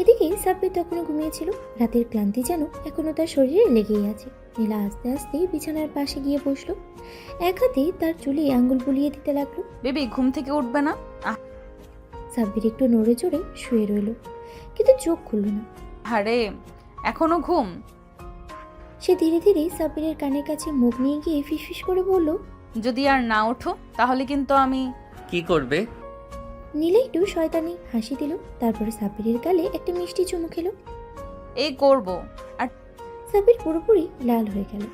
এদিকে সাব্বির তখনও ঘুমিয়েছিল। রাতের ক্লান্তি যেন এখনো তার শরীরে লেগেই আছে। নীলা আস্তে আস্তে বিছানার পাশে গিয়ে বসলো, এক হাতে তার চুলে আঙ্গুল বুলিয়ে দিতে লাগলো। বেবি ঘুম থেকে উঠবে না? সাব্বির একটু নড়ে চড়ে শুয়ে রইল, কিন্তু চোখ খুলল না। আরে এখনো ঘুম? সে ধীরে ধীরে সাব্বিরের কানের কাছে মুখ নিয়ে গিয়ে ফিসফিস করে বলল, যদি আর না ওঠো তাহলে কিন্তু আমি। কি করবে? নীলা একটু শয়তানি হাসি দিল, তারপরে সাব্বিরের গালে একটা মিষ্টি চুমু খেলো। এই করব। আর সাব্বির পুরোপুরি লাল হয়ে গেল।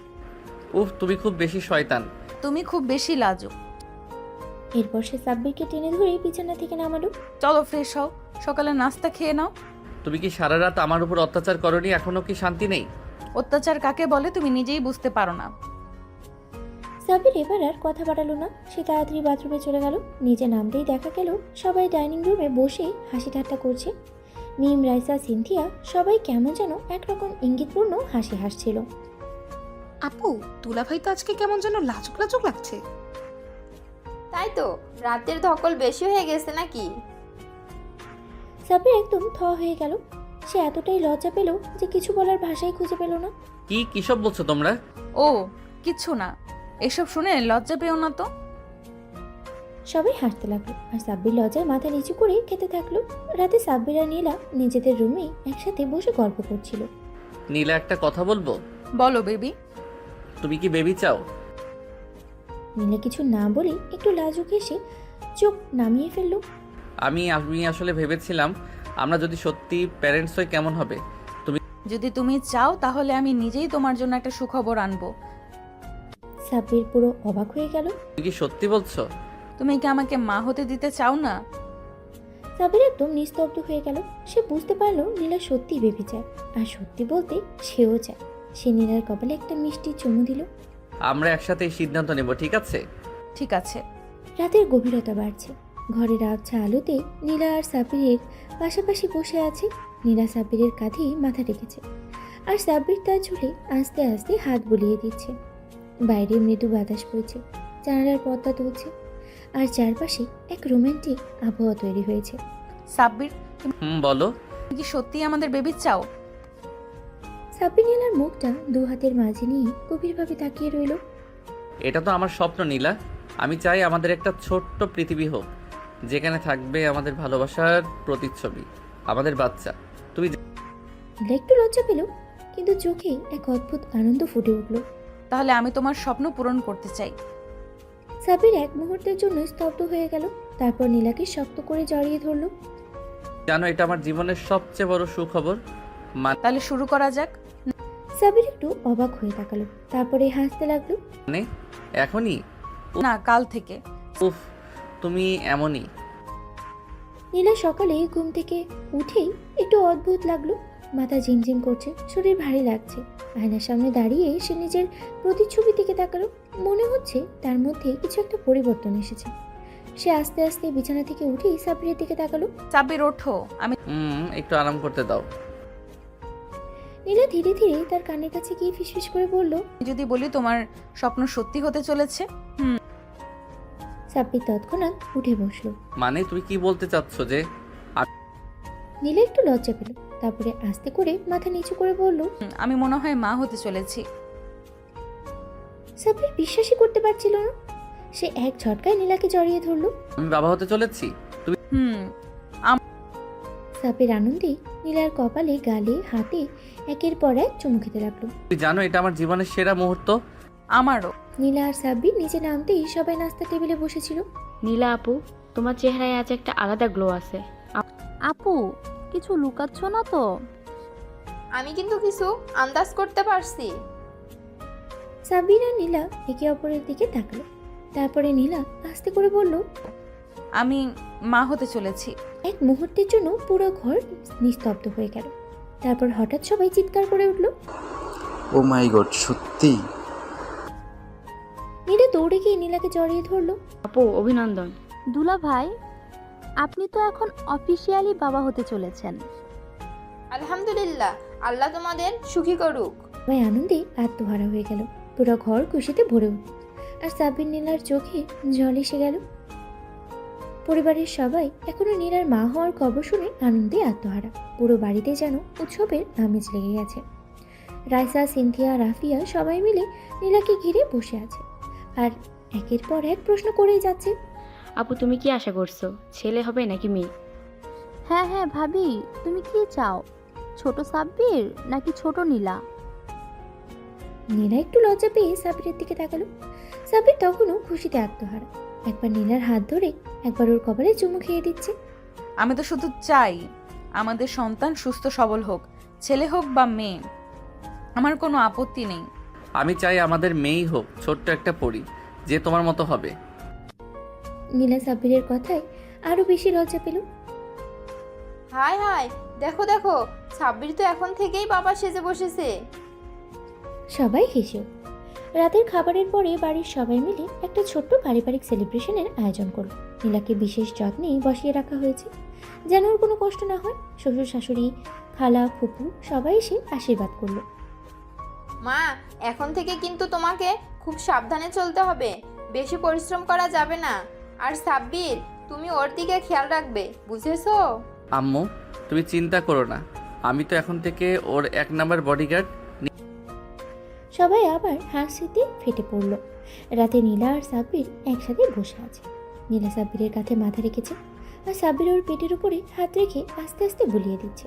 উফ, তুমি খুব বেশি শয়তান। তুমি খুব বেশি লাজুক। এরপর সে সাব্বিরকে টেনে ধরে বিছানা থেকে নামালো। চলো ফ্রেশ হও, সকালে নাস্তা খেয়ে নাও। তুমি কি সারা রাত আমার উপর অত্যাচার করনি? এখনো কি শান্তি নেই? অত্যাচার কাকে বলে তুমি নিজেই বুঝতে পারো না। সাব্বির এবার আর কথা বাড়ালো না। সে তাড়াতাড়ি বাথরুমে চলে গেল। নিচে নামতেই দেখা গেল সবাই ডাইনিং রুমে বসে হাসি ঠাট্টা করছে। মিম, রাইসা, সিনথিয়া সবাই কেমন যেন একরকম ইঙ্গিতপূর্ণ হাসি হাসছিল। আপু, দুলাভাই তো আজকে কেমন যেন লাজুক লাজুক লাগছে। তাই তো, রাতের ধকল বেশি হয়ে গেছে নাকি? সাব্বির একদম থ হয়ে গেল। সে এতটাই লজ্জা পেল যে কিছু বলার ভাষাই খুঁজে পেল না। কিসব বলছো তোমরা? ও কিচ্ছু না, এসব শুনে লজ্জা পেও না তো। সবাই হাসতে লাগলো আর সাব্বির লজ্জায় মাথা নিচু করে খেতে থাকলো। রাতে সাব্বির আর নীলা নিজেদের রুমে একসাথে বসে গল্প করছিল। নীলা, একটা কথা বলবো? বলো বেবি। তুমি কি বেবি চাও? নীলা কিছু না বলে একটু লাজুক হেসে চোখ নামিয়ে ফেললো। আমি আসলে ভেবেছিলাম আমরা যদি সত্যি প্যারেন্টস হই কেমন হবে। যদি তুমি চাও তাহলে আমি নিজেই তোমার জন্য একটা সুখবর আনবো। সাব্বির পুরো অবাক হয়ে গেল। তুমি কি সত্যি বলছো? তুমি কি আমাকে মা হতে দিতে চাও না? সাব্বির একদম নিস্তব্ধ হয়ে গেল। সে বুঝতে পারলো নীলা সত্যি বেবি চায়, আর সত্যি বলতে সেও চায়। সে নীলার কপালে একটা মিষ্টি চুমু দিল। আমরা একসাথে এই সিদ্ধান্ত নেব, ঠিক আছে? ঠিক আছে। রাতের গভীরতা বাড়ছে। ঘরের আবছা আলোতে নীলা আর সাব্বিরের পাশাপাশি বসে আছে। নীলা সাব্বিরের কাঁধে মাথা রেখেছে আর সাব্বির তার চুলে আস্তে আস্তে হাত বুলিয়ে দিচ্ছে। বাইরে মৃদু বাতাস বইছে, জানালার পর্দা তুলছে আর চারপাশে এক রোমান্টিক আবহাওয়া তৈরি হয়েছে। সাব্বির, বলো। তুমি কি সত্যিই আমাদের বেবি চাও? সাব্বির নীলার মুখটা দু হাতের মাঝে নিয়ে গভীরভাবে তাকিয়ে রইল। এটা তো আমার স্বপ্ন নীলা। আমি চাই আমাদের একটা ছোট্ট পৃথিবী হোক, যেখানে থাকবে আমাদের ভালোবাসার প্রতিচ্ছবি, আমাদের বাচ্চা। তুমি নীলা একটু লজ্জা পেল, কিন্তু চোখে এক অদ্ভুত আনন্দ ফুটে উঠল। তাহলে আমি তোমার স্বপ্ন পূরণ করতে চাই। সাব্বির এক মুহূর্তের জন্য স্তব্ধ হয়ে গেল, তারপর নীলাকে শক্ত করে জড়িয়ে ধরল। জানো, এটা আমার জীবনের সবচেয়ে বড় সুখবর। তাহলে শুরু করা যাক। সাব্বির একটু অবাক হয়ে তাকালো, তারপরে হাসতে লাগলো। মানে এখনই? না, কাল থেকে। উফ, তুমি এমনই। নীলা সকালে ঘুম থেকে উঠেই একটু অদ্ভুত লাগলো। মাথা ঝিমঝিম করছে, শরীর ভারী লাগছে। আয়নার সামনে দাঁড়িয়ে সে নিজের প্রতিচ্ছবি দিকে তাকালো। মনে হচ্ছে তার মধ্যে কিছু একটা পরিবর্তন এসেছে। সে আস্তে আস্তে বিছানা থেকে উঠেই সাব্বিরের দিকে তাকালো। সাব্বির, ওঠো। আমি একটু আরাম করতে দাও। নীলা ধীরে ধীরে তার কানের কাছে গিয়ে ফিসফিস করে বলল, যদি বলি তোমার স্বপ্ন সত্যি হতে চলেছে। সাব্বির তৎক্ষণাৎ উঠে বসলো। মানে তুমি কি বলতে চাচ্ছ যে? নীলা একটু লজ্জা পেল, তারপরে আস্তে করে মাথা নিচু করে বলল, আমি মনে হয় মা হতে চলেছি। সাব্বির বিশ্বাসই করতে পারছিল না। সে এক ঝটকায় নীলাকে জড়িয়ে ধরলো। আমি বাবা হতে চলেছি? তুমি? সাব্বির আনন্দে নীলার কপালে, গালে, হাতে একের পর এক চুমু খেতে লাগলো। তুমি জানো, এটা আমার জীবনের সেরা মুহূর্ত। আমারও। নীলা আর সাব্বির নিচে নামতেই সবাই নাস্তা টেবিলে বসেছিল। নীলা আপু, তোমার চেহারায় আজ একটা আলাদা গ্লো আছে। আপু, কিছু লুকাচ্ছ না তো? আমি কিন্তু কিছু আন্দাজ করতে পারছি। সাব্বির আর নীলা একে অপরের দিকে তাকালো, তারপরে নীলা আস্তে করে বলল, আমি মা হতে চলেছি। এক মুহূর্তের জন্য পুরো ঘর নিস্তব্ধ হয়ে গেল। তারপর হঠাৎ সবাই চিৎকার করে উঠল, ও মাই গড, সত্যি? নীলা দৌড়ে গিয়ে নীলাকে জড়িয়ে ধরলো। আপু, অভিনন্দন। দুলা ভাই, আপনি তো এখন অফিসিয়ালি বাবা হতে চলেছেন। আলহামদুলিল্লাহ, আল্লাহ তোমাদের সুখী করুক। সবাই আনন্দে আত্মহারা হয়ে গেল। পুরো ঘর খুশিতে ভরে উঠল, আর সাব্বির নীলার চোখে জল এসে গেল। পরিবারের সবাই এখনো নীলার মা হওয়ার খবর শুনে আনন্দে আত্মহারা। পুরো বাড়িতে যেন উৎসবের আমেজ লেগে গেছে। রাইসা, সিনথিয়া, রাফিয়া সবাই মিলে নীলাকে ঘিরে বসে আছে আর একের পর এক প্রশ্ন করেই যাচ্ছে। আপু, তুমি কি আশা করছো? ছেলে হবে নাকি মেয়ে? হ্যাঁ হ্যাঁ ভাবি, তুমি কি চাও? ছোট সাব্বির নাকি ছোট নীলা? নীলা একটু লজ্জা পেয়ে সাব্বিরের দিকে তাকালো। সাব্বির তখনও খুশিতে আত্মহারা। একবার নীলার হাত ধরে একবার ওর কপালে চুমু খেয়ে দিচ্ছে। আমি তো শুধু চাই আমাদের সন্তান সুস্থ সবল হোক, ছেলে হোক বা মেয়ে, আমার কোনো আপত্তি নেই। আমি চাই আমাদের মেয়েই হোক, ছোট্ট একটা পরী, যে তোমার মতো হবে। নীলা সাব্বিরের কথায় আরো বেশি লজ্জা পেল। হায় হায়, দেখো দেখো, সাব্বির তো এখন থেকেই বাবা সেজে বসেছে। সবাই হেসে উঠল। রাতের খাবারের পরে বাড়ির সবাই মিলে একটা ছোট্ট পারিবারিক সেলিব্রেশনের আয়োজন করলো। নীলাকে বিশেষ যত্নে বসিয়ে রাখা হয়েছে, যেন ওর কোনো কষ্ট না হয়। শ্বশুর শাশুড়ি, খালা, ফুপু সবাই এসে আশীর্বাদ করলো। মা, এখন থেকে কিন্তু তোমাকে খুব সাবধানে চলতে হবে, বেশি পরিশ্রম করা যাবে না। আর সাব্বির, তুমি ওর দিকে খেয়াল রাখবে, বুঝেছো? আম্মু, তুমি চিন্তা করো না, আমি তো এখন থেকে ওর 1 নাম্বার বডিগার্ড। সবাই আবার হাসিতে ফেটে পড়ল। রাতে নীলা আর সাব্বির একসাথে বসে আছে। নীলা সাব্বিরের কাঁধে মাথা রেখেছে আর সাব্বির ওর পেটের উপরে হাত রেখে আস্তে আস্তে বুলিয়ে দিচ্ছে।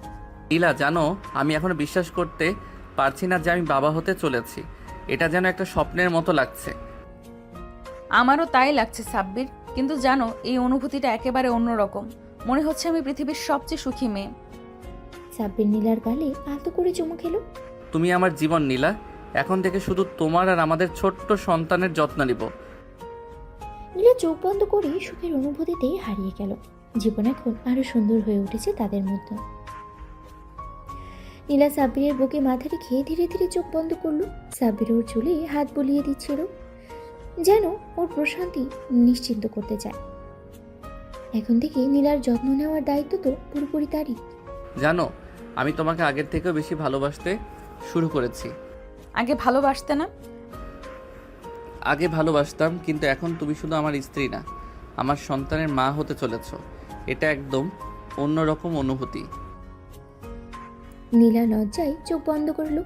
নীলা, জানো, আমি এখনো বিশ্বাস করতে পারছি না যে আমি বাবা হতে চলেছি। এটা যেন একটা স্বপ্নের মতো লাগছে। আমারও তাই লাগছে সাব্বির, কিন্তু জানো, এই অনুভূতিটা একেবারে অন্যরকম। মনে হচ্ছে আমি পৃথিবীর সবচেয়ে সুখী মেয়ে। সাব্বির নীলার গালে আলতো করে চুমু খেলো। তুমি আমার জীবন নীলা, এখন থেকে শুধু তোমার আর আমাদের ছোট্ট সন্তানের যত্ন নিব। নীলা চোখ বন্ধ করে সুখের অনুভূতিতে হারিয়ে গেল। জীবন এখন আরো সুন্দর হয়ে উঠেছে তাদের মধ্যে। নীলা সাব্বিরের বুকে মাথা রেখে ধীরে ধীরে চোখ বন্ধ করলো। সাব্বির ওর চুলে হাত বুলিয়ে দিচ্ছিল, যেন ওর প্রশান্তি নিশ্চিন্ত করতে চায়। এখন থেকে নীলার যত্ন নেওয়ার দায়িত্ব তো পুরোপুরি তারই। জানো, আমি তোমাকে আগের থেকেও বেশি ভালোবাসতে শুরু করেছি। আগে ভালোবাসতে না? আগে ভালোবাসতাম, কিন্তু এখন তুমি শুধু আমার স্ত্রী না, আমার সন্তানের মা হতে চলেছ। এটা একদম অন্যরকম অনুভূতি। নীলা লজ্জায় চোখ বন্ধ করলো।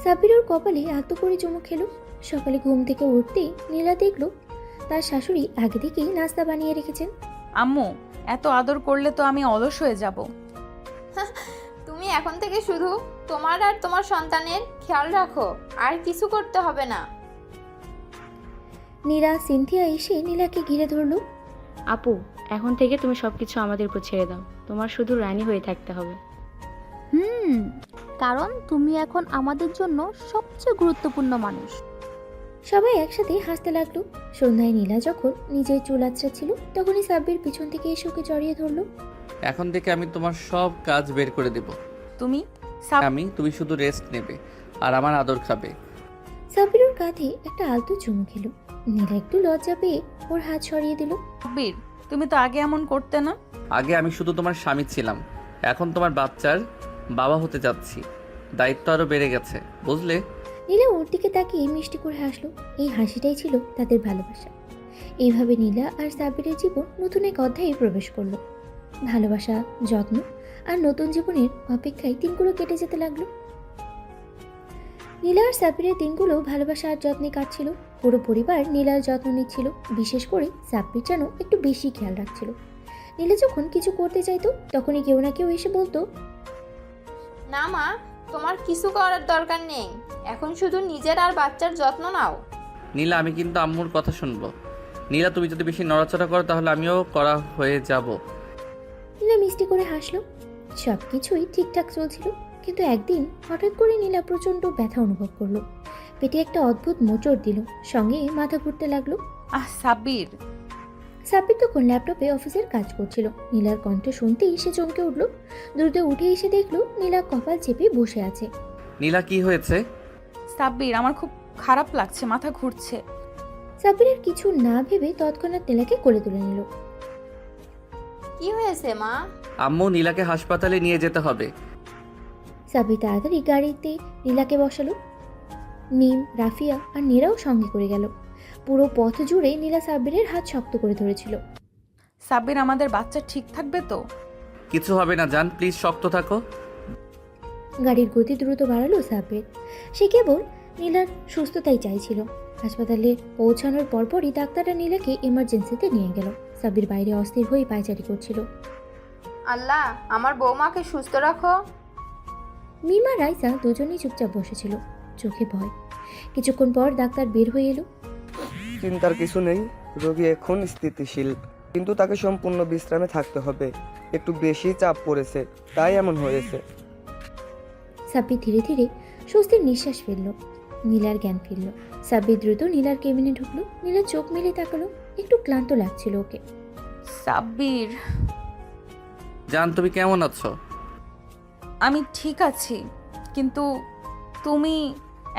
সাব্বির ওর কপালে আলতো করে চুমু খেলো। সকালে ঘুম থেকে উঠতেই নীলা দেখলো তার শাশুড়ি আগে থেকেই নাস্তা বানিয়ে রেখেছেন। আম্মু, এত আদর করলে তো আমি অলস হয়ে যাব। তুমি এখন থেকে শুধু তোমার আর তোমার সন্তানের খেয়াল রাখো, আর কিছু করতে হবে না। নীরা সিনথিয়া এসে নীলাকে ঘিরে ধরলো। আপু, এখন থেকে তুমি সব কিছু আমাদের উপর ছেড়ে দাও। তোমার শুধু রানী হয়ে থাকতে হবে। কারণ তুমি এখন আমাদের জন্য সবচেয়ে গুরুত্বপূর্ণ মানুষ। সবাই একসাথে হাসতে লাগলো। সন্ধ্যায় নীলা যখন নিজের চুল আঁচড়াচ্ছিল তখনই সাব্বির পিছন থেকে এসে ওকে জড়িয়ে ধরলো। এখন থেকে আমি তোমার সব কাজ বের করে দেব। তুমি তুমি শুধু রেস্ট নেবে আর আমার আদর খাবে। সাব্বির ওর কাঁধে একটা আলতো চুমু খেলো। নীলা একটু লজ্জা পেয়ে ওর হাত সরিয়ে দিল। সাব্বির, তুমি তো আগে এমন করতে না। আগে আমি শুধু তোমার স্বামী ছিলাম, এখন তোমার বাচ্চার বাবা হতে যাচ্ছি। দায়িত্ব আরো বেড়ে গেছে, বুঝলে? নীলা ওর দিকে তাকিয়ে মিষ্টি করে হাসলো। এই হাসিটাই ছিল তাদের ভালোবাসা। এইভাবে নীলা আর সাব্বিরের জীবন নতুন এক অধ্যায়ে প্রবেশ করলো। ভালোবাসা, যত্ন আর নতুন জীবনের অপেক্ষায় দিনগুলো কেটে যেতে লাগলো। নীলা আর সাব্বিরের দিনগুলো ভালোবাসা আর যত্নে কাটছিল। পুরো পরিবার নীলার যত্ন নিচ্ছিল। বিশেষ করে সাব্বির যেন একটু বেশি খেয়াল রাখছিল। নীলা যখন কিছু করতে চাইতো তখনই কেউ না কেউ এসে বলতো, না মা, তোমার কিছু করার দরকার নেই, এখন শুধু নিজের আর বাচ্চার যত্ন নাও। নীলা, আমি কিন্তু আম্মুর কথা শুনবো। নীলা, তুমি যদি বেশি নড়াচড়া করো তাহলে আমিও করা হয়ে যাব। নীলা মিষ্টি করে হাসলো। সব কিছুই ঠিকঠাক চলছিল, কিন্তু একদিন হঠাৎ করে নীলা প্রচণ্ড ব্যথা অনুভব করলো। পেটে একটা অদ্ভুত মোচড় দিল, সঙ্গে মাথা ঘুরতে লাগলো। সাব্বির তখন ল্যাপটপে অফিসের কাজ করছিল। নীলার কণ্ঠ শুনতেই সে চমকে উঠল। দ্রুত উঠে এসে দেখলো নীলা কপাল চেপে বসে আছে। নীলা, কি হয়েছে? সাব্বির, আমার খুব খারাপ লাগছে, মাথা ঘুরছে। সাব্বিরের কিছু না ভেবে তৎক্ষণাৎ নীলাকে কোলে তুলে নিল। কি হয়েছে মা? আম্মু, নীলাকে হাসপাতালে নিয়ে যেতে হবে। সাব্বির তাড়াতাড়ি গাড়িতে নীলাকে বসালো। মিম, রাফিয়া আর নীরাও সঙ্গে করে গেল। পুরো পথ জুড়ে নীলা সাব্বিরের হাত শক্ত করে ধরেছিল। সাব্বির, আমাদের বাচ্চা ঠিক থাকবে তো? কিছু হবে না জান, প্লিজ শক্ত থাকো। গাড়ির গতি দ্রুত বাড়ালো সাব্বির। সে কেবল নীলার সুস্থতাই চাইছিল। হাসপাতালে পৌঁছানোর পরপরই ডাক্তাররা নীলাকে এমার্জেন্সিতে নিয়ে গেল। সাব্বির বাইরে অস্থির হয়ে পায়চারি করছিল। আল্লাহ, আমার বৌমাকে সুস্থ রাখো। মিমা রাইসা দুজনেই চুপচাপ বসেছিল, চোখে ভয়। কিছুক্ষণ পর ডাক্তার বের হয়ে এলো। চিন্তার কিছু নেই, রোগী এখন স্থিতিশীল, কিন্তু তাকে সম্পূর্ণ বিশ্রামে থাকতে হবে। একটু বেশি চাপ পড়েছে, তাই এমন হয়েছে। সাব্বির ধীরে ধীরে স্বস্তির নিঃশ্বাস ফেলল। নীলার জ্ঞান ফিরল। সাব্বির দ্রুত নীলার কেবিনে ঢুকলো। নীলা চোখ মেলে তাকালো। একটু ক্লান্ত লাগছিল ওকে। সাব্বির, জান, তুমি কেমন আছো? আমি ঠিক আছি, কিন্তু তুমি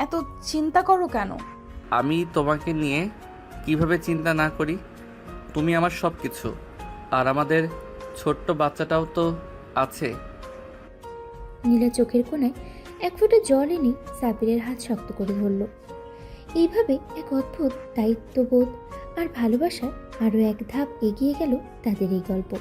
এত চিন্তা করো কেন? আমি তোমাকে নিয়ে কিভাবে চিন্তা না করি? তুমি আমার সব কিছু, আর আমাদের ছোট্ট বাচ্চাটাও তো আছে। নীলা চোখের কোণায় এক ফোঁটা জল এনে সাব্বিরের হাত শক্ত করে ধরল। এইভাবে এক অদ্ভুত দায়িত্ববোধ আর ভালোবাসার আরও এক ধাপ এগিয়ে গেল তাদের এই গল্প।